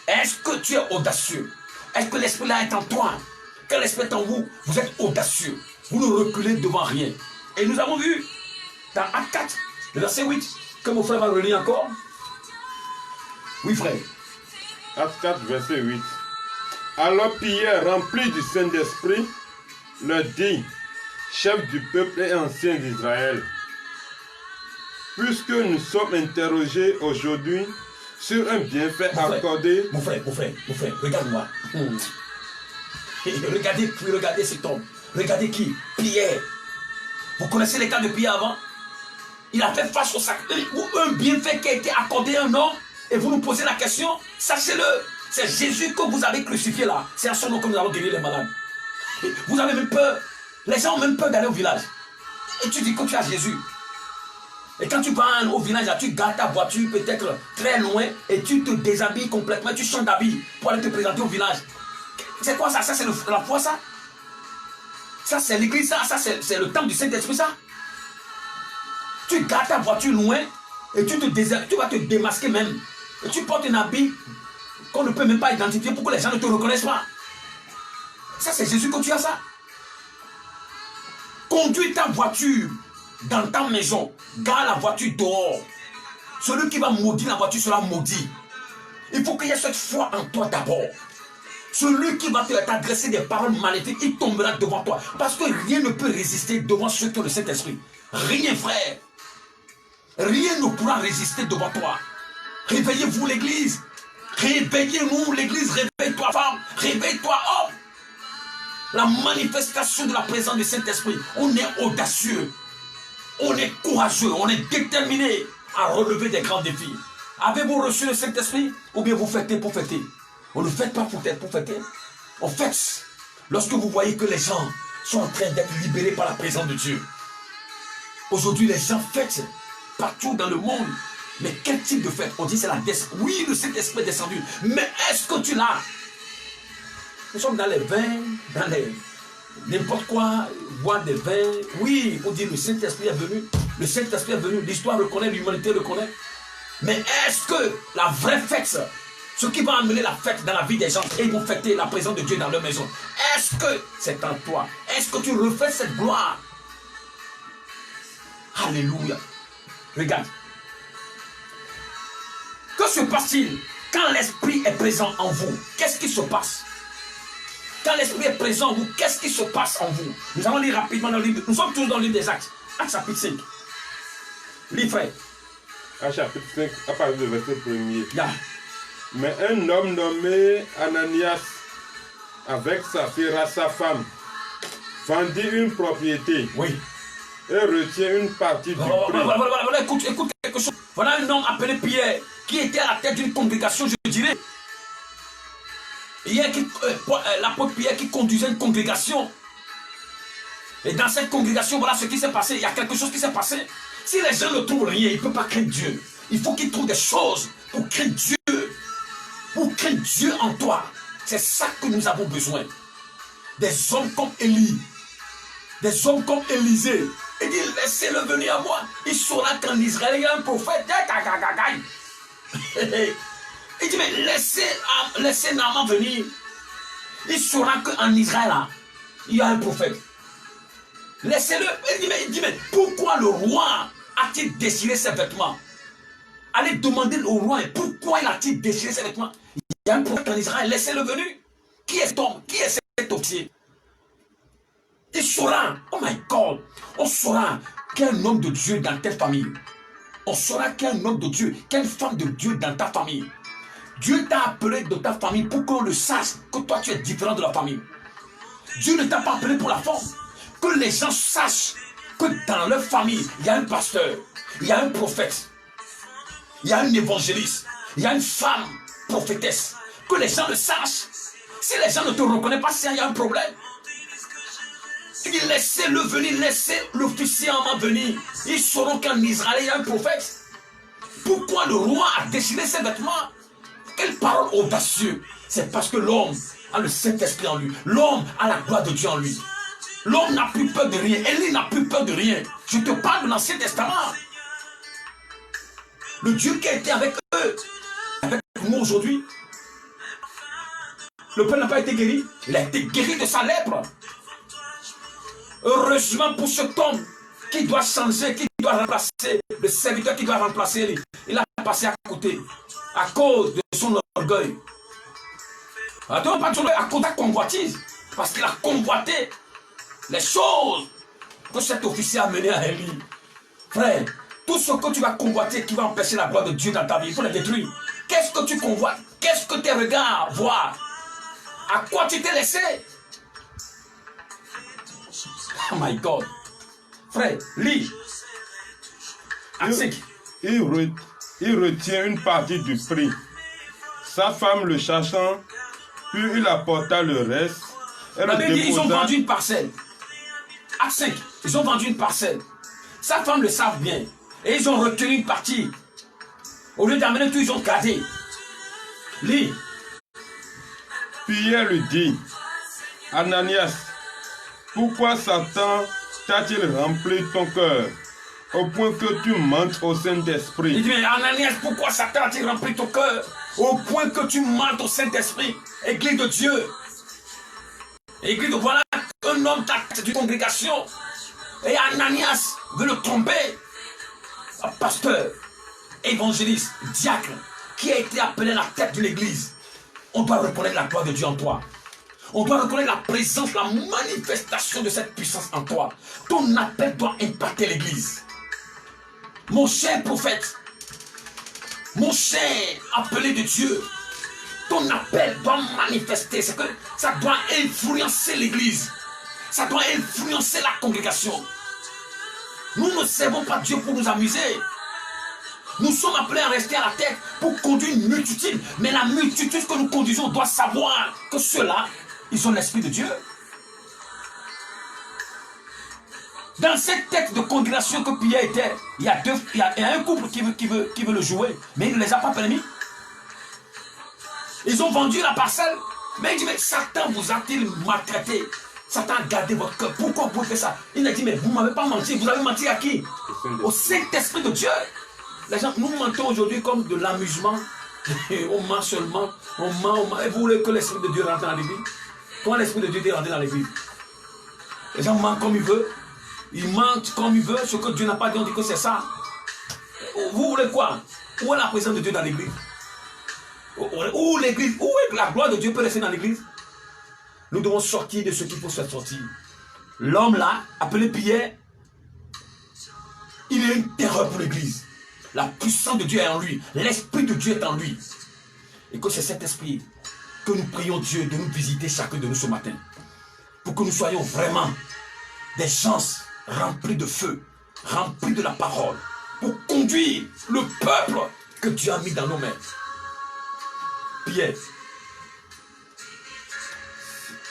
est-ce que tu es audacieux? Est-ce que l'esprit là est en toi? Quel esprit est en vous? Vous êtes audacieux. Vous ne reculez devant rien. Et nous avons vu dans Acte 4, le verset 8, que mon frère va relire encore. Oui, frère. Acte 4, verset 8. Alors Pierre, rempli du Saint-Esprit, leur dit, chef du peuple et ancien d'Israël, puisque nous sommes interrogés aujourd'hui sur un bienfait accordé. Mon frère, regarde-moi. Regardez cet homme. Regardez qui? Pierre. Vous connaissez les cas de Pierre avant? Il a fait face au sacrifice. Un bienfait qui a été accordé à un homme. Et vous nous posez la question, sachez-le. C'est Jésus que vous avez crucifié là. C'est à son nom que nous allons guérir les malades. Vous avez même peur. Les gens ont même peur d'aller au village. Et tu dis que tu as Jésus. Et quand tu vas au village, là, tu gardes ta voiture peut-être très loin et tu te déshabilles complètement, tu changes d'habit pour aller te présenter au village. C'est quoi ça? Ça c'est la foi ça? Ça c'est l'église ça? Ça c'est le temple du Saint-Esprit ça? Tu gardes ta voiture loin et tu vas te démasquer même. Et tu portes un habit qu'on ne peut même pas identifier pour que les gens ne te reconnaissent pas. Ça c'est Jésus que tu as ça. Conduis ta voiture dans ta maison, garde la voiture dehors. Celui qui va maudire la voiture sera maudit. Il faut qu'il y ait cette foi en toi d'abord. Celui qui va t'adresser des paroles maléfiques, il tombera devant toi. Parce que rien ne peut résister devant ceux qui ont le Saint-Esprit. Rien, frère. Rien ne pourra résister devant toi. Réveillez-vous l'église. Réveillez-nous l'église. Réveille-toi femme. Réveille-toi homme. La manifestation de la présence du Saint-Esprit. On est audacieux. On est courageux. On est déterminé à relever des grands défis. Avez-vous reçu le Saint-Esprit? Ou bien vous fêtez pour fêter? On ne fête pas pour fêter. On fête lorsque vous voyez que les gens sont en train d'être libérés par la présence de Dieu. Aujourd'hui, les gens fêtent partout dans le monde. Mais quel type de fête? On dit c'est la descente. Oui, le Saint-Esprit est descendu. Mais est-ce que tu l'as? Nous sommes dans les vins, dans les n'importe quoi, boire des vins. Oui, on dit le Saint-Esprit est venu. Le Saint-Esprit est venu. L'histoire le connaît, l'humanité le connaît. Mais est-ce que la vraie fête, ce qui va amener la fête dans la vie des gens, et ils vont fêter la présence de Dieu dans leur maison, est-ce que c'est en toi? Est-ce que tu refais cette gloire? Alléluia. Regarde. Que se passe-t-il quand l'Esprit est présent en vous? Qu'est-ce qui se passe? Quand l'Esprit est présent en vous, qu'est-ce qui se passe en vous? Nous allons lire rapidement dans le livre. Nous sommes tous dans le livre des Actes. Actes chapitre 5. Lis, frère. Actes chapitre 5, à partir du verset 1er. Yeah. Mais un homme nommé Ananias, avec Saphira, sa femme, vendit une propriété. Oui. et retient une partie du prix. Voilà, écoute quelque chose. Voilà un homme appelé Pierre qui était à la tête d'une congrégation, je dirais. Il y a l'apôtre Pierre qui conduisait une congrégation. Et dans cette congrégation, voilà ce qui s'est passé. Il y a quelque chose qui s'est passé. Si les gens ne trouvent rien, ils ne peuvent pas craindre Dieu. Il faut qu'ils trouvent des choses pour craindre Dieu. Pour craindre Dieu en toi. C'est ça que nous avons besoin. Des hommes comme Élie. Des hommes comme Élisée. Il dit, laissez-le venir à moi. Il saura qu'en Israël, il y a un prophète. Il dit, mais laissez Naaman venir. Il saura qu'en Israël, là, il y a un prophète. Laissez-le. Il dit, mais pourquoi le roi a-t-il déchiré ses vêtements? Allez demander au roi, pourquoi il a-t-il déchiré ses vêtements? Il y a un prophète en Israël, laissez-le venir. Qui est cet homme? Qui est cet officier? Il saura, oh my God, on saura qu'il y a un homme de Dieu dans telle famille. On saura qu'il y a un homme de Dieu, qu'il y a une femme de Dieu dans ta famille. Dieu t'a appelé de ta famille pour qu'on le sache que toi tu es différent de la famille. Dieu ne t'a pas appelé pour la forme. Que les gens sachent que dans leur famille, il y a un pasteur, il y a un prophète, il y a un évangéliste, il y a une femme prophétesse. Que les gens le sachent. Si les gens ne te reconnaissent pas, il y a un problème. Il dit, laissez-le venir, laissez l'officier en venir. Ils sauront qu'en Israël, il y a un prophète. Pourquoi le roi a déchiré ses vêtements? Quelle parole audacieuse. C'est parce que l'homme a le Saint-Esprit en lui. L'homme a la gloire de Dieu en lui. L'homme n'a plus peur de rien. Élie n'a plus peur de rien. Je te parle de l'Ancien Testament. Le Dieu qui a été avec eux, avec nous aujourd'hui. Le peuple n'a pas été guéri. Il a été guéri de sa lèpre. Heureusement pour cet homme qui doit changer, qui doit remplacer, le serviteur qui doit remplacer lui. Il a passé à côté à cause de son orgueil. Attends, pas de son orgueil, à cause de la convoitise. Parce qu'il a convoité les choses que cet officier a menées à Élie. Frère, tout ce que tu vas convoiter qui va empêcher la gloire de Dieu dans ta vie, il faut le détruire. Qu'est-ce que tu convoites? Qu'est-ce que tes regards voient? À quoi tu t'es laissé? Oh my God. Frère, lis. Il retient une partie du prix. Sa femme le cherchant, puis il apporta le reste. Ils ont vendu une parcelle. Acte 5, ils ont vendu une parcelle. Sa femme le savent bien. Et ils ont retenu une partie. Au lieu d'amener tout, ils ont gardé. Lis. Pierre lui dit, Ananias, pourquoi Satan t'a-t-il rempli ton cœur au point que tu mentes au Saint-Esprit? Il dit, mais Ananias, pourquoi Satan a-t-il rempli ton cœur au point que tu mentes au Saint-Esprit? Église de Dieu. Église de voilà un homme t'a d'une congrégation. Et Ananias veut le tromper. Un pasteur, évangéliste, diacre, qui a été appelé à la tête d'une église. On doit reconnaître la gloire de Dieu en toi. On doit reconnaître la présence, la manifestation de cette puissance en toi. Ton appel doit impacter l'église. Mon cher prophète, mon cher appelé de Dieu, ton appel doit manifester. C'est que ça doit influencer l'église. Ça doit influencer la congrégation. Nous ne servons pas Dieu pour nous amuser. Nous sommes appelés à rester à la tête pour conduire une multitude. Mais la multitude que nous conduisons doit savoir que ceux-là, ils ont l'Esprit de Dieu. Dans cette tête de congrégation que Pierre était, il y a un couple qui veut le jouer, mais il ne les a pas permis. Ils ont vendu la parcelle, mais il dit, mais Satan vous a-t-il maltraité? Satan a gardé votre cœur. Pourquoi vous faites ça? Il a dit, mais vous ne m'avez pas menti. Vous avez menti à qui? Au Saint-Esprit de Dieu. Les gens, nous mentons aujourd'hui comme de l'amusement. On ment seulement. On ment. Et vous voulez que l'Esprit de Dieu rentre dans l'église? Comment l'Esprit de Dieu est rentré dans l'église? Les gens mentent comme ils veulent. Ils mentent comme ils veulent. Ce que Dieu n'a pas dit, on dit que c'est ça. Vous voulez quoi? Où est la présence de Dieu dans l'église? Où l'église? Où est la gloire de Dieu peut rester dans l'église? Nous devons sortir de ce qu'il faut se sortir. L'homme là, appelé Pierre, il est une terreur pour l'église. La puissance de Dieu est en lui. L'Esprit de Dieu est en lui. Et que c'est cet esprit que nous prions Dieu de nous visiter chacun de nous ce matin. Pour que nous soyons vraiment des gens rempli de feu, rempli de la parole, pour conduire le peuple que Dieu a mis dans nos mains. Pierre.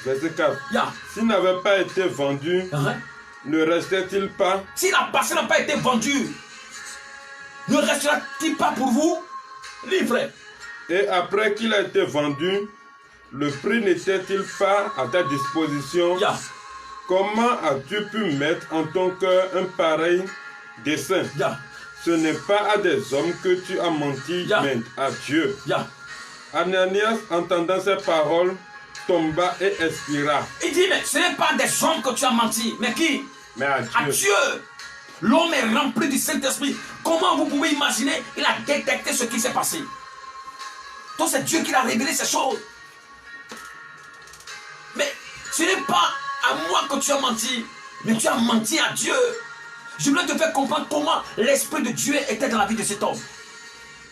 Verset 4. Yeah. S'il n'avait pas été vendu, ne restait-il pas? Si la parcelle n'a pas été vendue, ne restera-t-il pas pour vous libre? Et après qu'il a été vendu, le prix n'était-il pas à ta disposition? Yeah. Comment as-tu pu mettre en ton cœur un pareil dessein? Yeah. Ce n'est pas à des hommes que tu as menti, Yeah. mais à Dieu. Yeah. Ananias, entendant ces paroles, tomba et expira. Il dit, mais ce n'est pas des hommes que tu as menti, mais qui? Mais à Dieu. À Dieu. L'homme est rempli du Saint-Esprit. Comment vous pouvez imaginer? Il a détecté ce qui s'est passé. Donc c'est Dieu qui a révélé ces choses. Mais ce n'est pas à moi que tu as menti, mais tu as menti à Dieu. Je voulais te faire comprendre comment l'Esprit de Dieu était dans la vie de cet homme.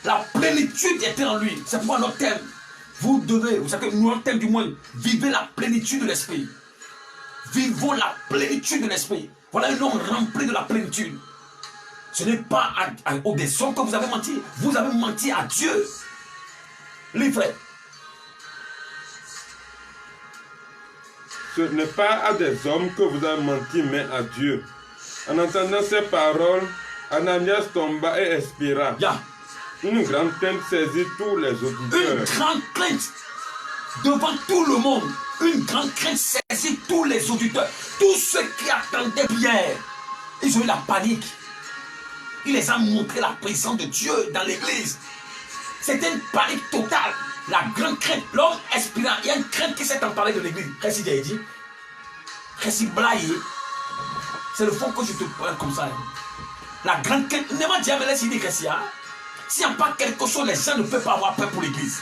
La plénitude était en lui. C'est pourquoi notre thème. Vous devez, vous savez, notre thème du moins, vivez la plénitude de l'Esprit. Vivons la plénitude de l'Esprit. Voilà un homme rempli de la plénitude. Ce n'est pas aux des hommes que vous avez menti. Vous avez menti à Dieu. Les frères. Ce n'est pas à des hommes que vous avez menti, mais à Dieu. En entendant ces paroles, Ananias tomba et expira. Yeah. Une grande crainte saisit tous les auditeurs. Une grande crainte devant tout le monde. Une grande crainte saisit tous les auditeurs. Tous ceux qui attendaient Pierre. Ils ont eu la panique. Il les a montré la présence de Dieu dans l'église. C'était une panique totale. La grande crainte. L'homme expirant. Il y a une crainte qui s'est emparée de l'église. Récit dit. Récit blaye. C'est le fond que je te parle comme ça. La grande crainte. Ne m'a jamais laissé dire que s'il n'y a pas quelque chose, les gens ne peuvent pas avoir peur pour l'église.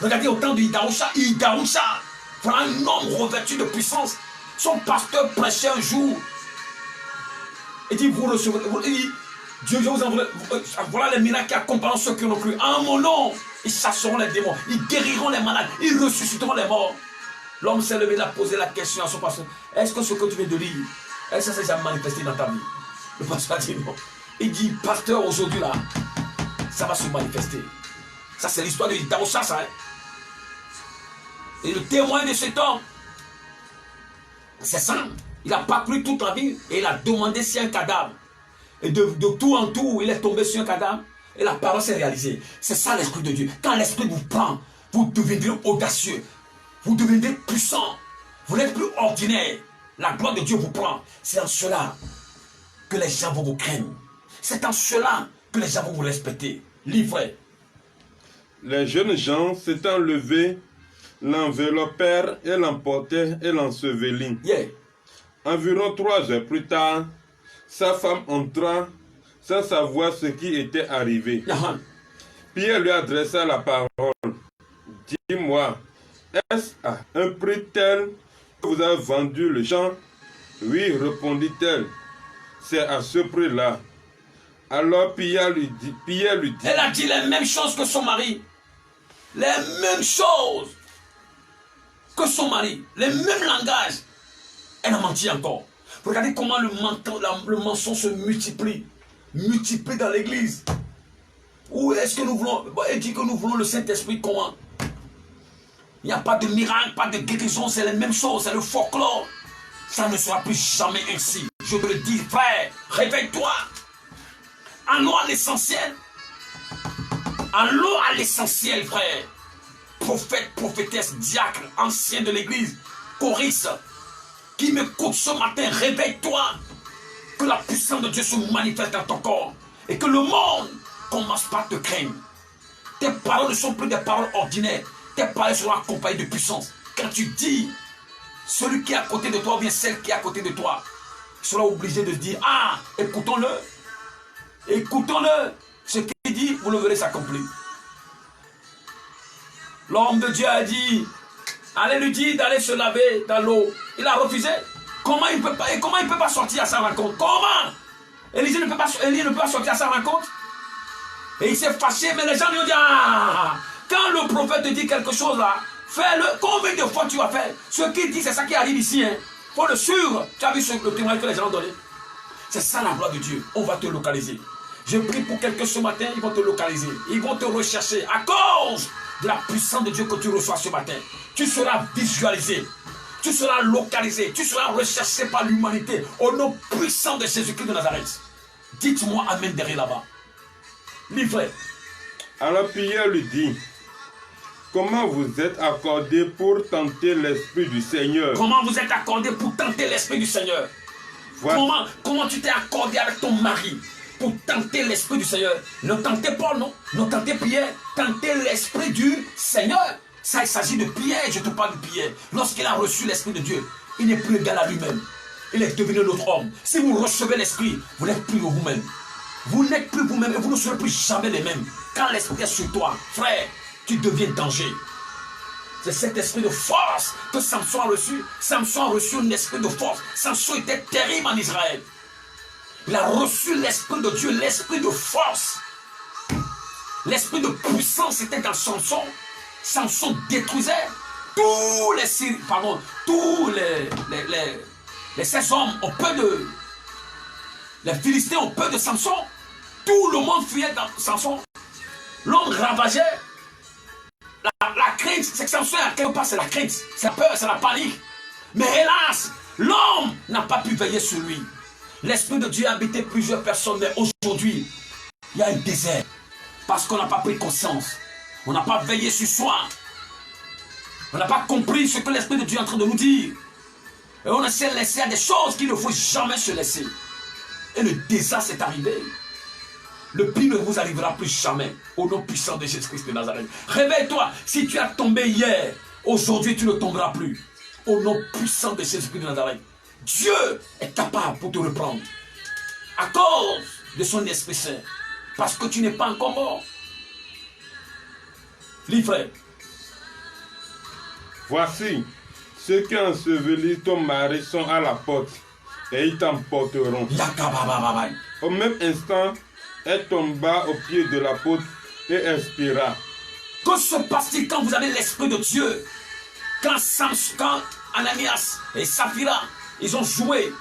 Regardez au temps de Idaoucha. Voilà un homme revêtu de puissance. Son pasteur prêchait un jour. Il dit, vous recevrez. Il dit, Dieu vous envoie. Voilà les miracles qui accompagnent ceux qui ont cru. En mon nom, ils chasseront les démons. Ils guériront les malades. Ils ressusciteront les morts. L'homme s'est levé, il a posé la question à son pasteur. Est-ce que ce que tu viens de lire, est-ce que ça s'est manifesté dans ta vie? Le pasteur a dit non. Il dit, pasteur, aujourd'hui là, ça va se manifester. Ça, c'est l'histoire de Idaoucha, ça. Hein? Et le témoin de cet homme, c'est ça. Il a parcouru toute la vie et il a demandé si un cadavre. Et de tout en tout, il est tombé sur un cadavre et la parole s'est réalisée. C'est ça l'Esprit de Dieu. Quand l'Esprit vous prend, vous deviendrez audacieux. Vous deviendrez puissant. Vous n'êtes plus ordinaire. La gloire de Dieu vous prend. C'est en cela que les gens vont vous craindre. C'est en cela que les gens vont vous respecter. Livré. Les jeunes gens s'étant levés, l'enveloppèrent et l'emportèrent et l'ensevelirent. Yeah. Environ 3 heures plus tard, sa femme entra sans savoir ce qui était arrivé. Pierre lui adressa la parole. Dis-moi, est-ce à un prix tel que vous avez vendu le champ? Oui, répondit-elle. C'est à ce prix-là. Alors Pierre lui dit. Elle a dit les mêmes choses que son mari. Les mêmes choses que son mari. Les mêmes langages. Elle a menti encore. Regardez comment le mensonge se multiplie. Multiplie dans l'église. Où est-ce que nous voulons? Elle dit que nous voulons le Saint-Esprit comment? Il n'y a pas de miracle, pas de guérison, c'est les mêmes choses, c'est le folklore. Ça ne sera plus jamais ainsi. Je te le dis, frère, réveille-toi. Allons à l'essentiel. Allons à l'essentiel, frère. Prophète, prophétesse, diacre, ancien de l'église, choriste, qui m'écoute ce matin, réveille-toi. Que la puissance de Dieu se manifeste dans ton corps. Et que le monde commence par te craindre. Tes paroles ne sont plus des paroles ordinaires. Tes paroles seront accompagnées de puissance. Quand tu dis, celui qui est à côté de toi ou bien celle qui est à côté de toi sera obligé de se dire, ah, écoutons-le. Écoutons-le. Ce qu'il dit, vous le verrez s'accomplir. L'homme de Dieu a dit, allez lui dire d'aller se laver dans l'eau. Il a refusé. Comment il ne peut pas sortir à sa rencontre? Comment? Élisée ne peut pas sortir à sa rencontre. Et il s'est fâché, mais les gens lui ont dit, ah, quand le prophète te dit quelque chose là, fais-le. Combien de fois tu vas faire? Ce qu'il dit, c'est ça qui arrive ici. Hein? faut le suivre. Tu as vu le témoignage que les gens ont donné? C'est ça la gloire de Dieu. On va te localiser. Je prie pour quelqu'un ce matin, ils vont te localiser. Ils vont te rechercher à cause de la puissance de Dieu que tu reçois ce matin. Tu seras visualisé. Tu seras localisé. Tu seras recherché par l'humanité au nom puissant de Jésus-Christ de Nazareth. Dites-moi amen derrière là-bas. Livré. Alors Pierre lui dit, comment vous êtes accordé pour tenter l'Esprit du Seigneur? Comment vous êtes accordé pour tenter l'Esprit du Seigneur? Voilà. Comment tu t'es accordé avec ton mari pour tenter l'Esprit du Seigneur? Ne tentez Paul, non? Ne tentez Pierre. Tentez l'Esprit du Seigneur. Ça, il s'agit de Pierre. Je te parle de Pierre. Lorsqu'il a reçu l'Esprit de Dieu, il n'est plus égal à lui-même. Il est devenu un autre homme. Si vous recevez l'Esprit, vous n'êtes plus vous-même. Vous n'êtes plus vous-même et vous ne serez plus jamais les mêmes. Quand l'Esprit est sur toi, frère, tu deviens danger. C'est cet esprit de force que Samson a reçu. Samson a reçu un esprit de force. Samson était terrible en Israël. Il a reçu l'Esprit de Dieu, l'Esprit de force. L'Esprit de puissance était dans Samson. Samson détruisait tous les 16 hommes ont peur de... Les Philistins ont peur de Samson. Tout le monde fuyait dans Samson. L'homme ravageait. La crainte, c'est que Samson, à quelque part, c'est la crainte. C'est la peur, c'est la panique. Mais hélas, l'homme n'a pas pu veiller sur lui. L'Esprit de Dieu a habité plusieurs personnes. Mais aujourd'hui, il y a un désert. Parce qu'on n'a pas pris conscience. On n'a pas veillé sur soi. On n'a pas compris ce que l'Esprit de Dieu est en train de nous dire. Et on s'est laissé à des choses qu'il ne faut jamais se laisser. Et le désastre est arrivé. Le pire ne vous arrivera plus jamais. Au nom puissant de Jésus-Christ de Nazareth. Réveille-toi. Si tu as tombé hier, aujourd'hui tu ne tomberas plus. Au nom puissant de Jésus-Christ de Nazareth. Dieu est capable pour te reprendre. À cause de son Esprit Saint. Parce que tu n'es pas encore mort. Livré. Voici, ceux qui ensevelissent ton mari sont à la porte et ils t'emporteront. Au même instant, elle tomba au pied de l'apôtre et expira. Que se passe-t-il quand vous avez l'Esprit de Dieu? Quand Ananias et Saphira, ils ont joué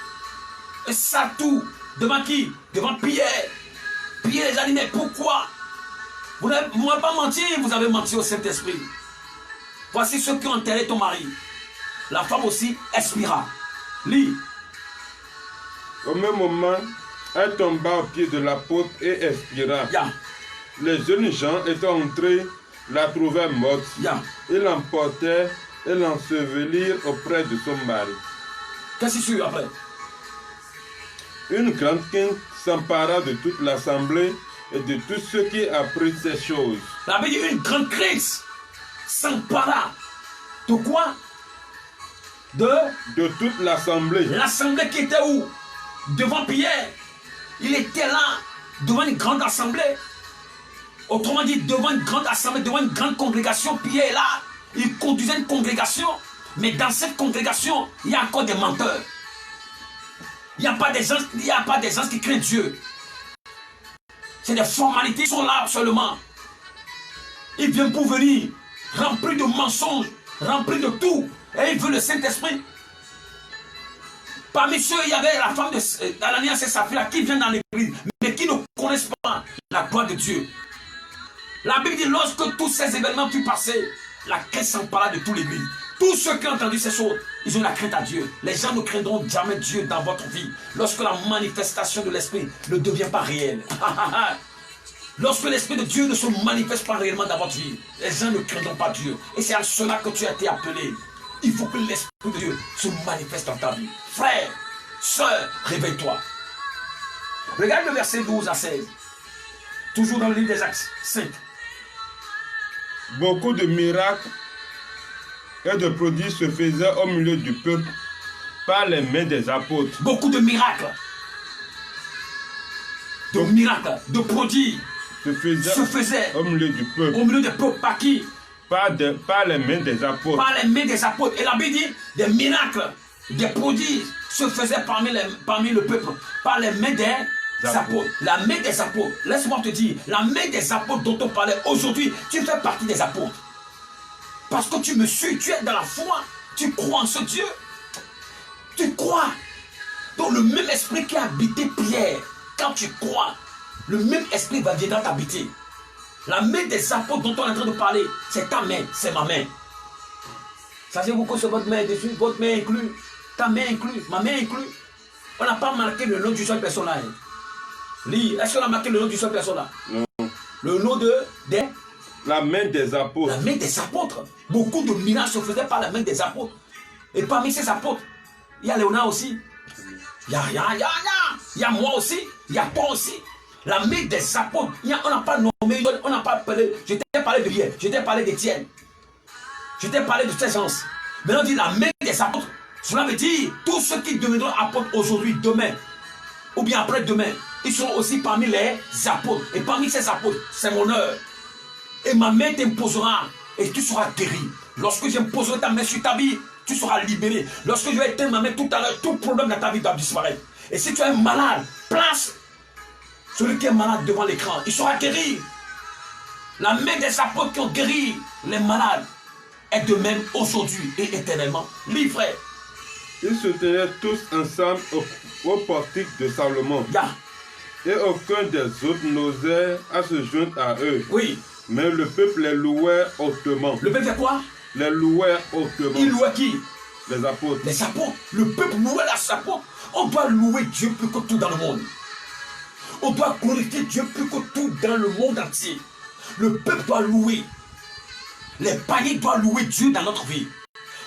et ça tout devant qui? Devant Pierre. Pierre les animait. Pourquoi? Vous n'avez pas menti, vous avez menti au Saint-Esprit. Voici ceux qui ont enterré ton mari. La femme aussi expira. Lis. Au même moment, elle tomba au pied de l'apôtre et expira. Yeah. Les jeunes gens étant entrés, la trouvèrent morte. Yeah. Ils l'emportèrent et l'ensevelirent auprès de son mari. Qu'est-ce qui suit après? Une grande crainte s'empara de toute l'assemblée et de tous ceux qui apprirent ces choses. La Bible dit une grande crainte s'empara. De quoi? De toute l'assemblée. L'assemblée qui était où? Devant Pierre. Il était là, devant une grande assemblée. Autrement dit, devant une grande assemblée, devant une grande congrégation, Pierre est là. Il conduisait une congrégation. Mais dans cette congrégation, il y a encore des menteurs. Il n'y a pas des gens qui craignent Dieu. C'est des formalités qui sont là seulement. Ils viennent pour venir, remplis de mensonges, remplis de tout. Et ils veulent le Saint-Esprit. Parmi ceux, il y avait la femme d'Ananias et Saphira qui viennent dans l'église, mais qui ne connaissent pas la gloire de Dieu. La Bible dit, lorsque tous ces événements furent passés, la crainte s'empara de toute l'église. Tous ceux qui ont entendu ces choses, ils ont la crainte à Dieu. Les gens ne craindront jamais Dieu dans votre vie. Lorsque la manifestation de l'Esprit ne devient pas réelle. Lorsque l'Esprit de Dieu ne se manifeste pas réellement dans votre vie, les gens ne craindront pas Dieu. Et c'est à cela que tu as été appelé. Il faut que l'Esprit de Dieu se manifeste dans ta vie. Frère, sœur, réveille-toi. Regarde le verset 12 à 16. Toujours dans le livre des Actes 5. Beaucoup de miracles et de prodiges se faisaient au milieu du peuple par les mains des apôtres. Beaucoup de miracles. De prodiges se faisaient au milieu du peuple. Au milieu des peuples, par qui? Par les mains des apôtres. Par les mains des apôtres. Et la Bible dit, des miracles, des prodiges se faisaient parmi le peuple. Par les mains des apôtres. La main des apôtres. Laisse-moi te dire, la main des apôtres dont on parlait aujourd'hui, tu fais partie des apôtres. Parce que tu me suis, tu es dans la foi, tu crois en ce Dieu. Tu crois. Donc le même esprit qui a habité Pierre, quand tu crois, le même esprit va venir t'habiter. La main des apôtres dont on est en train de parler, c'est ta main, c'est ma main. Sachez-vous que c'est votre main dessus, votre main inclue, ta main inclue, ma main inclue. On n'a pas marqué le nom du seul personnage. Lis, est-ce qu'on a marqué le nom du seul personnage? Non. Le nom des... La main des apôtres. La main des apôtres. Beaucoup de miracles se faisaient par la main des apôtres. Et parmi ces apôtres, il y a Léonard aussi. Il y a moi aussi. Il y a toi aussi. La main des apôtres. On n'a pas nommé, on n'a pas parlé. Je t'ai parlé de Pierre, je t'ai parlé d'Étienne. Je t'ai parlé de ces gens. Maintenant, on dit la main des apôtres. Cela veut dire tous ceux qui deviendront apôtres aujourd'hui, demain, ou bien après-demain, ils seront aussi parmi les apôtres. Et parmi ces apôtres, c'est mon heure. Et ma main t'imposera et tu seras guéri. Lorsque j'imposerai ta main sur ta vie, tu seras libéré. Lorsque je vais éteindre ma main tout à l'heure, tout problème dans ta vie va disparaître. Et si tu es malade, place celui qui est malade devant l'écran. Il sera guéri. La main des apôtres qui ont guéri les malades est de même aujourd'hui et éternellement. Lis, frère. Ils se tenaient tous ensemble au portique de Salomon. Et aucun des autres n'osait à se joindre à eux. Oui. Mais le peuple les louait hautement. Le peuple fait quoi? Les louait hautement. Il louait qui? Les apôtres. Les apôtres. Le peuple louait les apôtres. On doit louer Dieu plus que tout dans le monde. On doit glorifier Dieu plus que tout dans le monde entier. Le peuple doit louer. Les païens doivent louer Dieu dans notre vie.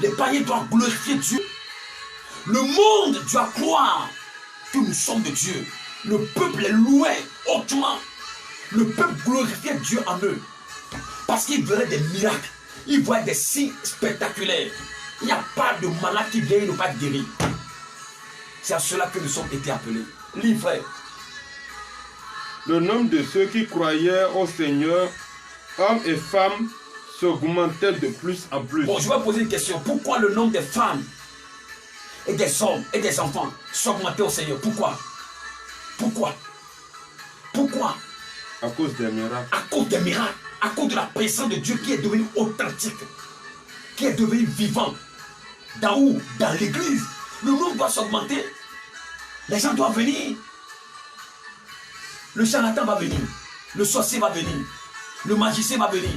Les païens doivent glorifier Dieu. Le monde doit croire que nous sommes de Dieu. Le peuple les louait hautement. Le peuple glorifiait Dieu en eux. Parce qu'il verrait des miracles. Il voit des signes spectaculaires. Il n'y a pas de malade qui vient et ne pas guérir. C'est à cela que nous sommes été appelés. Lis, frère. Le nombre de ceux qui croyaient au Seigneur, hommes et femmes, s'augmentait de plus en plus. Bon, je vais poser une question. Pourquoi le nombre des femmes et des hommes et des enfants s'augmentait au Seigneur? Pourquoi? Pourquoi? Pourquoi? À cause des miracles. À cause des miracles. À cause de la présence de Dieu qui est devenue authentique. Qui est devenue vivante. Dans où? Dans l'église. Le nombre doit s'augmenter. Les gens doivent venir. Le charlatan va venir. Le sorcier va venir. Le magicien va venir.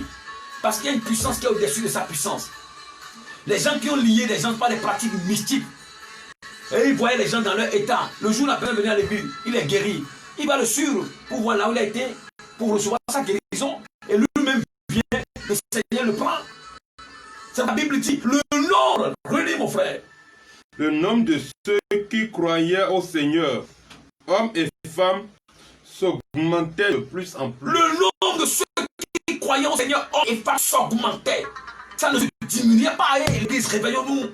Parce qu'il y a une puissance qui est au-dessus de sa puissance. Les gens qui ont lié les gens par des pratiques mystiques. Et ils voyaient les gens dans leur état. Le jour où la personne venait à l'église, il est guéri. Il va le suivre pour voir là où il a été, pour recevoir sa guérison. Et lui-même vient, le Seigneur le prend. C'est la Bible dit, le nombre, relis mon frère. Le nombre de ceux qui croyaient au Seigneur, hommes et femmes, s'augmentait de plus en plus. Le nombre de ceux qui croyaient au Seigneur, hommes et femmes, s'augmentait. Ça ne se diminuait pas. L'église, réveillons-nous.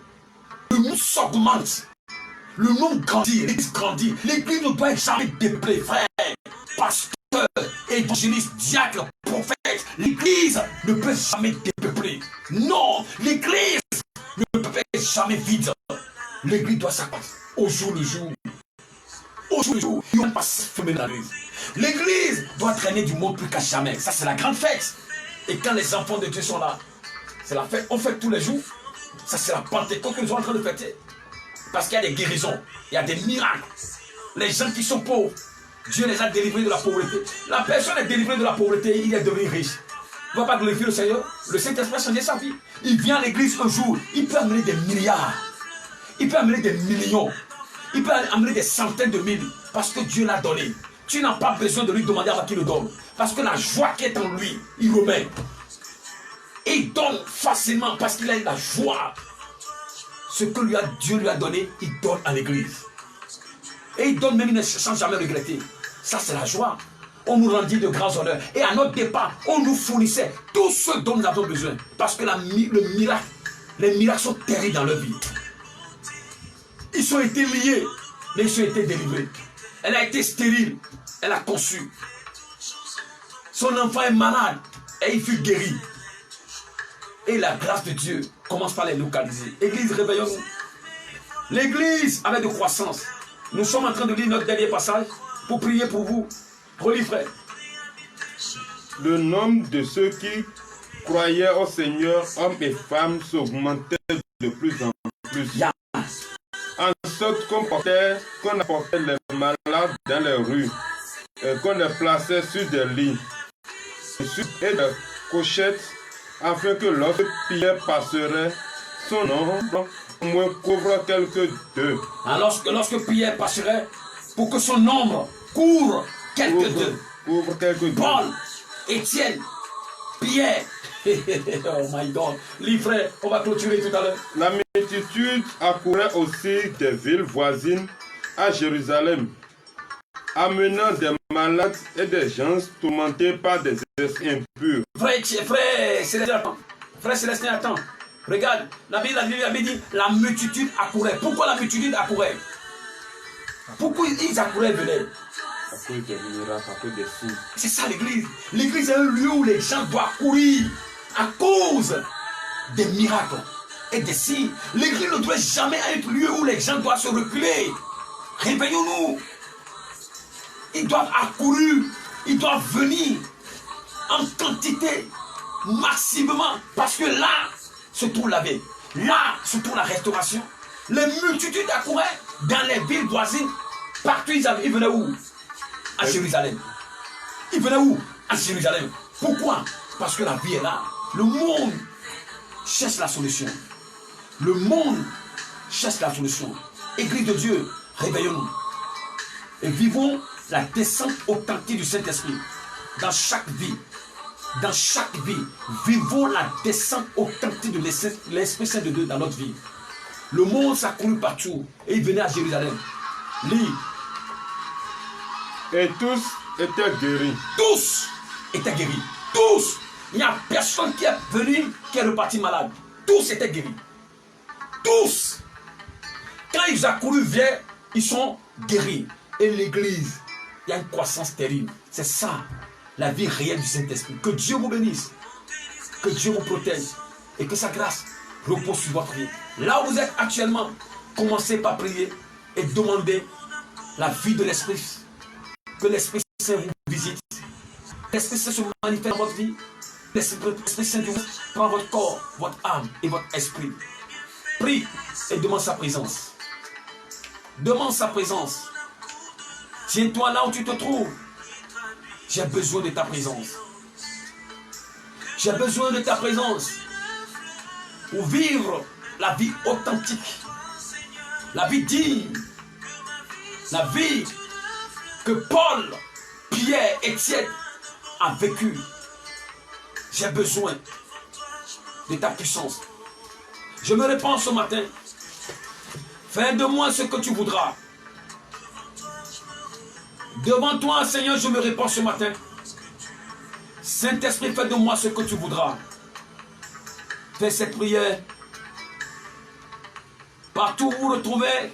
Le monde s'augmente. Le monde grandit, l'église grandit. L'église ne doit jamais dépeuplée, frère. Pasteur, évangéliste, diacre, prophète. L'église ne peut jamais dépeuplée. Non, l'église ne peut être jamais vide. L'église doit s'accroître au jour le jour. Au jour le jour, il ne va pas se fermer dans l'église. L'église doit traîner du monde plus qu'à jamais. Ça, c'est la grande fête. Et quand les enfants de Dieu sont là, c'est la fête. On fête tous les jours. Ça, c'est la Pentecôte que nous sommes en train de fêter. Parce qu'il y a des guérisons, il y a des miracles. Les gens qui sont pauvres, Dieu les a délivrés de la pauvreté. La personne est délivrée de la pauvreté, il est devenu riche. Il ne va pas glorifier le Seigneur. Le Saint-Esprit a changé sa vie. Il vient à l'église un jour, il peut amener des milliards. Il peut amener des millions. Il peut amener des centaines de mille. Parce que Dieu l'a donné. Tu n'as pas besoin de lui demander à qui le donne. Parce que la joie qui est en lui, il remet. Et il donne facilement parce qu'il a la joie. Ce que Dieu lui a donné, il donne à l'église. Et il donne même sans jamais regretter. Ça, c'est la joie. On nous rendit de grands honneurs. Et à notre départ, on nous fournissait tout ce dont nous avons besoin. Parce que les miracles sont terribles dans leur vie. Ils ont été liés, mais ils ont été délivrés. Elle a été stérile, elle a conçu. Son enfant est malade et il fut guéri. Et la grâce de Dieu commence par les localiser. Église, réveillons-nous. L'église avait de croissance. Nous sommes en train de lire notre dernier passage pour prier pour vous. Relis, frère. Le nombre de ceux qui croyaient au Seigneur, hommes et femmes, s'augmentait de plus en plus. en sorte qu'on apportait les malades dans les rues et qu'on les plaçait sur des lits et des couchettes afin que lorsque Pierre passerait, son ombre au moins couvre quelques d'eux. Alors lorsque Pierre passerait, pour que son ombre couvre quelques d'eux. Paul, Étienne, Pierre. Oh my God. Les frères, on va clôturer tout à l'heure. La multitude accourait aussi des villes voisines à Jérusalem, amenant des malades et des gens tourmentés par des esprits impurs. Frère Célestin, attends. Regarde, la Bible dit la multitude accourait. Pourquoi la multitude accourait? Pourquoi ils accouraient, venaient? À cause des miracles, à cause des signes. C'est ça l'église. L'église est un lieu où les gens doivent courir à cause des miracles et des signes. L'église ne doit jamais être un lieu où les gens doivent se reculer. Réveillons-nous. Ils doivent accourir, ils doivent venir en quantité, massivement, parce que là se trouve la vie, là se trouve la restauration. Les multitudes accouraient dans les villes voisines, partout ils venaient où? À Jérusalem. Ils venaient où? À Jérusalem. Pourquoi? Parce que la vie est là. Le monde cherche la solution. Le monde cherche la solution. Église de Dieu, réveillons-nous. Et vivons la descente authentique du Saint-Esprit. Dans chaque vie. Dans chaque vie. Vivons la descente authentique de l'Esprit Saint de Dieu dans notre vie. Le monde s'accourut partout. Et il venait à Jérusalem. Lis. Et tous étaient guéris. Tous étaient guéris. Tous. Il n'y a personne qui est venu, qui est reparti malade. Tous étaient guéris. Tous. Quand ils accourent vers, ils sont guéris. Et l'église, il y a une croissance terrible. C'est ça, la vie réelle du Saint-Esprit. Que Dieu vous bénisse. Que Dieu vous protège. Et que sa grâce repose sur votre vie. Là où vous êtes actuellement, commencez par prier et demander la vie de l'Esprit. Que l'Esprit Saint vous visite. L'Esprit Saint se manifeste dans votre vie. L'Esprit Saint prend votre corps, votre âme et votre esprit. Prie et demande sa présence. Demande sa présence. Tiens-toi là où tu te trouves. J'ai besoin de ta présence. J'ai besoin de ta présence pour vivre la vie authentique, la vie digne, la vie que Paul, Pierre, Étienne a vécu. J'ai besoin de ta puissance. Je me répands ce matin. Fais de moi ce que tu voudras. Devant toi, Seigneur, je me répands ce matin. Saint-Esprit, fais de moi ce que tu voudras. Fais cette prière. Partout où vous le trouvez,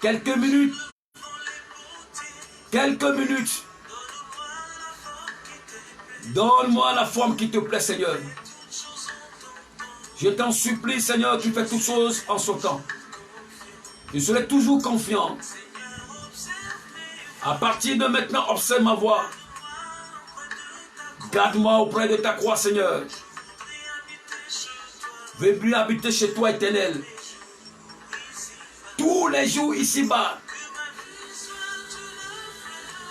quelques minutes. Quelques minutes. Donne-moi la forme qui te plaît, Seigneur. Je t'en supplie, Seigneur, tu fais toutes choses en son temps. Je serai toujours confiant. À partir de maintenant, observe ma voix. Garde-moi auprès de ta croix, Seigneur. Veux plus habiter chez toi, Éternel. Tous les jours ici-bas.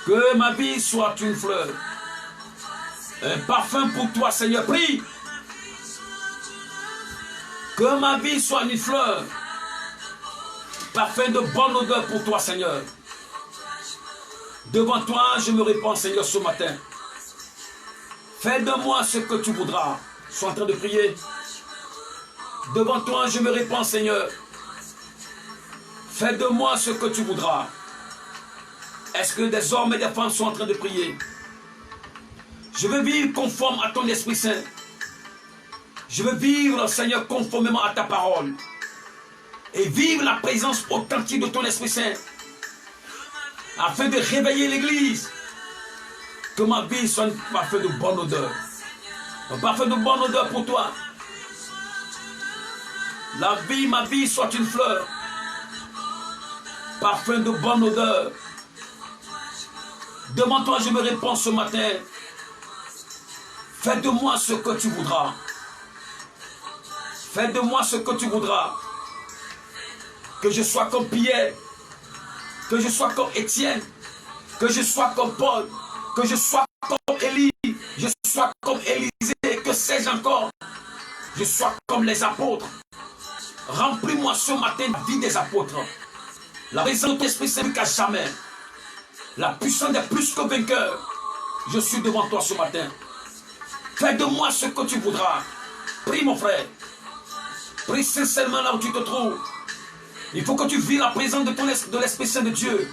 Que ma vie soit une fleur. Un parfum pour toi, Seigneur. Prie. Que ma vie soit une fleur. Parfum de bonne odeur pour toi, Seigneur. Devant toi, je me répands, Seigneur, ce matin. Fais de moi ce que tu voudras. Sois en train de prier. Devant toi, je me répands, Seigneur. Fais de moi ce que tu voudras. Est-ce que des hommes et des femmes sont en train de prier? Je veux vivre conforme à ton Esprit Saint. Je veux vivre, Seigneur, conformément à ta parole. Et vivre la présence authentique de ton Esprit Saint. Afin de réveiller l'Église. Que ma vie soit un parfum de bonne odeur. Un parfum de bonne odeur pour toi. Ma vie soit une fleur. Parfum de bonne odeur. Devant toi, je me réponds ce matin. Fais de moi ce que tu voudras. Fais de moi ce que tu voudras. Que je sois comme Pierre, que je sois comme Étienne, que je sois comme Paul, que je sois comme Élie, je sois comme Élisée, que sais-je encore, je sois comme les apôtres. Remplis-moi ce matin la vie des apôtres. La présence de l'Esprit Saint qu'à jamais. La puissance des plus que vainqueurs. Je suis devant toi ce matin. Fais de moi ce que tu voudras. Prie mon frère. Prie sincèrement là où tu te trouves. Il faut que tu vis la présence de l'Esprit Saint de Dieu.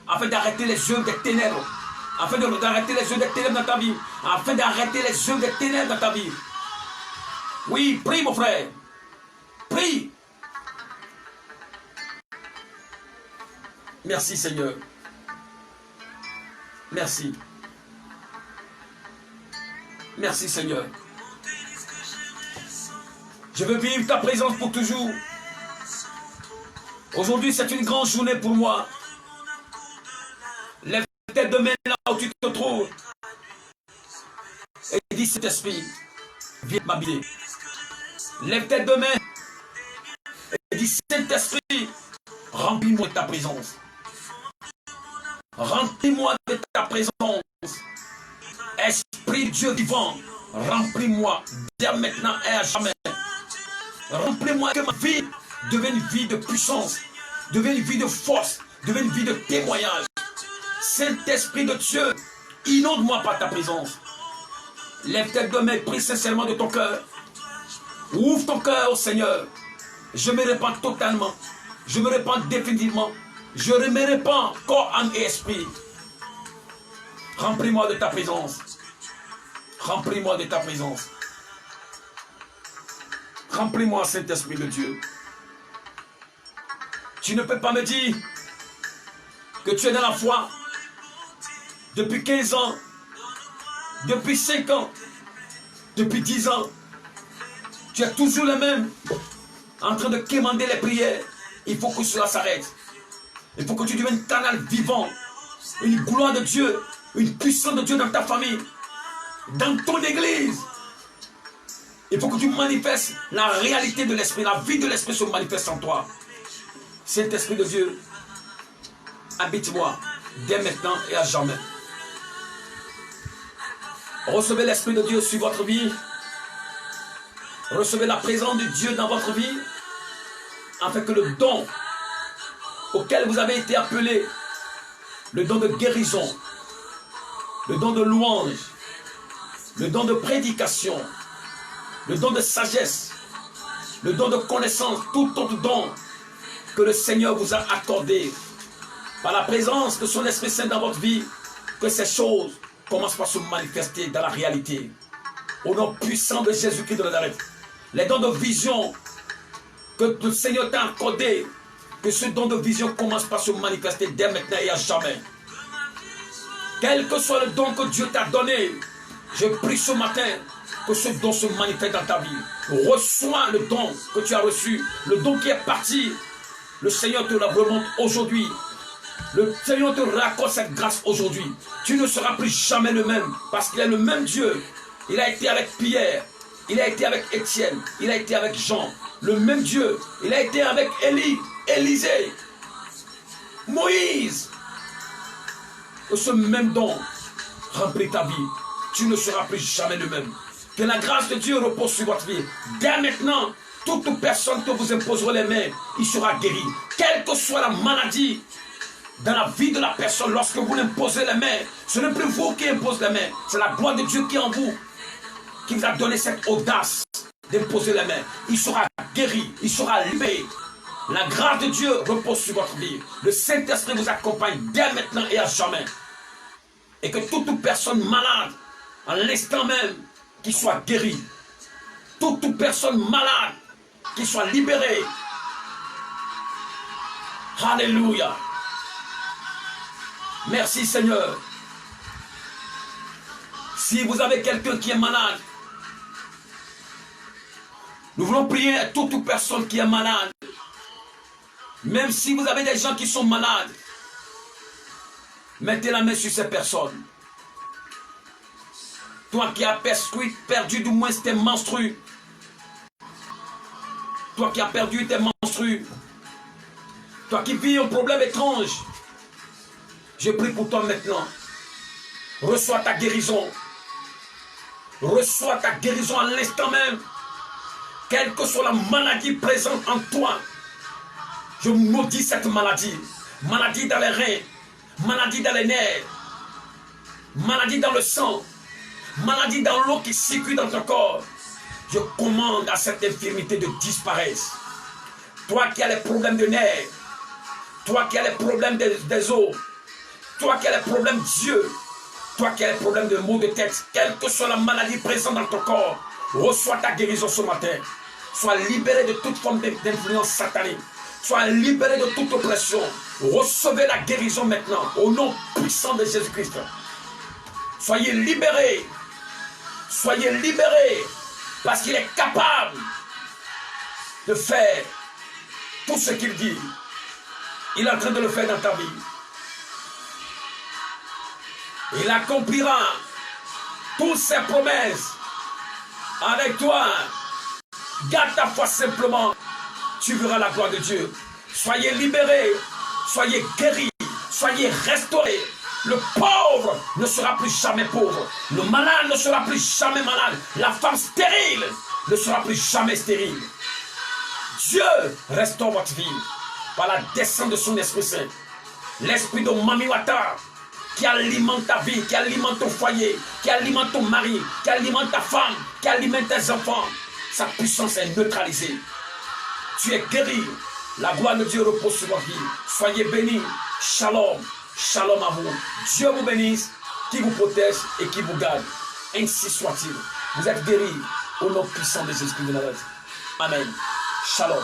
Afin d'arrêter les œuvres des ténèbres. Afin d'arrêter les œuvres des ténèbres dans ta vie. Afin d'arrêter les œuvres des ténèbres dans ta vie. Oui, prie mon frère. Prie. Merci Seigneur. Merci. Merci Seigneur. Je veux vivre ta présence pour toujours. Aujourd'hui, c'est une grande journée pour moi. Lève tes deux mains là où tu te trouves. Et dis, cet esprit, viens m'habiller. Lève tes deux mains. Et dis, Saint-Esprit, remplis-moi de ta présence. Remplis-moi de ta présence. Esprit Dieu vivant, remplis-moi dès maintenant et à jamais. Remplis-moi que ma vie devienne une vie de puissance, devienne une vie de force, devienne une vie de témoignage. Saint-Esprit de Dieu, inonde-moi par ta présence. Lève tes deux mains, prie sincèrement de ton cœur. Ouvre ton cœur au Seigneur. Je me répands totalement. Je me répands définitivement. Je me répands corps, âme et esprit. Remplis-moi de ta présence. Remplis-moi de ta présence. Remplis-moi, Saint-Esprit de Dieu. Tu ne peux pas me dire que tu es dans la foi depuis 15 ans, depuis 5 ans, depuis 10 ans. Tu es toujours le même, en train de quémander les prières. Il faut que cela s'arrête. Il faut que tu deviennes un canal vivant, une gloire de Dieu, une puissance de Dieu dans ta famille, dans ton église. Il faut que tu manifestes la réalité de l'esprit, la vie de l'esprit se manifeste en toi. Saint-Esprit de Dieu, habite-moi dès maintenant et à jamais. Recevez l'Esprit de Dieu sur votre vie. Recevez la présence de Dieu dans votre vie, afin que le don auquel vous avez été appelé, le don de guérison, le don de louange, le don de prédication, le don de sagesse, le don de connaissance, tout autre don que le Seigneur vous a accordé, par la présence de son Esprit Saint dans votre vie, que ces choses commencent par se manifester dans la réalité. Au nom puissant de Jésus-Christ de Nazareth, les dons de vision que le Seigneur t'a accordé, que ce don de vision commence par se manifester dès maintenant et à jamais. Quel que soit le don que Dieu t'a donné, je prie ce matin que ce don se manifeste dans ta vie. Reçois le don que tu as reçu, le don qui est parti. Le Seigneur te le remonte aujourd'hui. Le Seigneur te raccorde cette grâce aujourd'hui. Tu ne seras plus jamais le même, parce qu'il est le même Dieu. Il a été avec Pierre, il a été avec Étienne, il a été avec Jean. Le même Dieu, il a été avec Élie, Élisée, Moïse. Que ce même don remplit ta vie. Tu ne seras plus jamais le même. Que la grâce de Dieu repose sur votre vie. Dès maintenant, toute personne que vous imposerez les mains, il sera guéri. Quelle que soit la maladie dans la vie de la personne, lorsque vous imposez les mains, ce n'est plus vous qui imposez les mains, c'est la gloire de Dieu qui est en vous, qui vous a donné cette audace d'imposer les mains. Il sera guéri, il sera libéré. La grâce de Dieu repose sur votre vie. Le Saint-Esprit vous accompagne dès maintenant et à jamais. Et que toute personne malade, en l'instant même, qui soit guérie. Toute personne malade, qui soit libérée. Alléluia. Merci Seigneur. Si vous avez quelqu'un qui est malade, nous voulons prier à toute personne qui est malade. Même si vous avez des gens qui sont malades, mettez la main sur ces personnes. Toi qui as perdu du moins tes menstrues. Toi qui as perdu tes menstrues. Toi qui vis un problème étrange, je prie pour toi maintenant. Reçois ta guérison. Reçois ta guérison à l'instant même. Quelle que soit la maladie présente en toi, je maudis cette maladie. Maladie dans les reins, maladie dans les nerfs, maladie dans le sang, maladie dans l'eau qui circule dans ton corps. Je commande à cette infirmité de disparaître. Toi qui as les problèmes de nerfs, toi qui as les problèmes des os, toi qui as les problèmes d'yeux, toi qui as les problèmes de maux de tête, quelle que soit la maladie présente dans ton corps, reçois ta guérison ce matin. Sois libéré de toute forme d'influence satanique. Sois libéré de toute oppression. Recevez la guérison maintenant au nom puissant de Jésus-Christ. Soyez libérés. Soyez libérés parce qu'il est capable de faire tout ce qu'il dit. Il est en train de le faire dans ta vie. Il accomplira toutes ses promesses avec toi. Garde ta foi simplement. Tu verras la gloire de Dieu. Soyez libérés. Soyez guéris. Soyez restaurés. Le pauvre ne sera plus jamais pauvre. Le malade ne sera plus jamais malade. La femme stérile ne sera plus jamais stérile. Dieu restaure votre vie par la descente de son Esprit Saint. L'esprit de Mamiwata qui alimente ta vie, qui alimente ton foyer, qui alimente ton mari, qui alimente ta femme, qui alimente tes enfants. Sa puissance est neutralisée. Tu es guéri. La gloire de Dieu repose sur votre vie. Soyez bénis. Shalom. Shalom à vous. Dieu vous bénisse, qui vous protège et qui vous garde. Ainsi soit-il. Vous êtes guéris au nom puissant de Jésus-Christ de Nazareth. Amen. Shalom.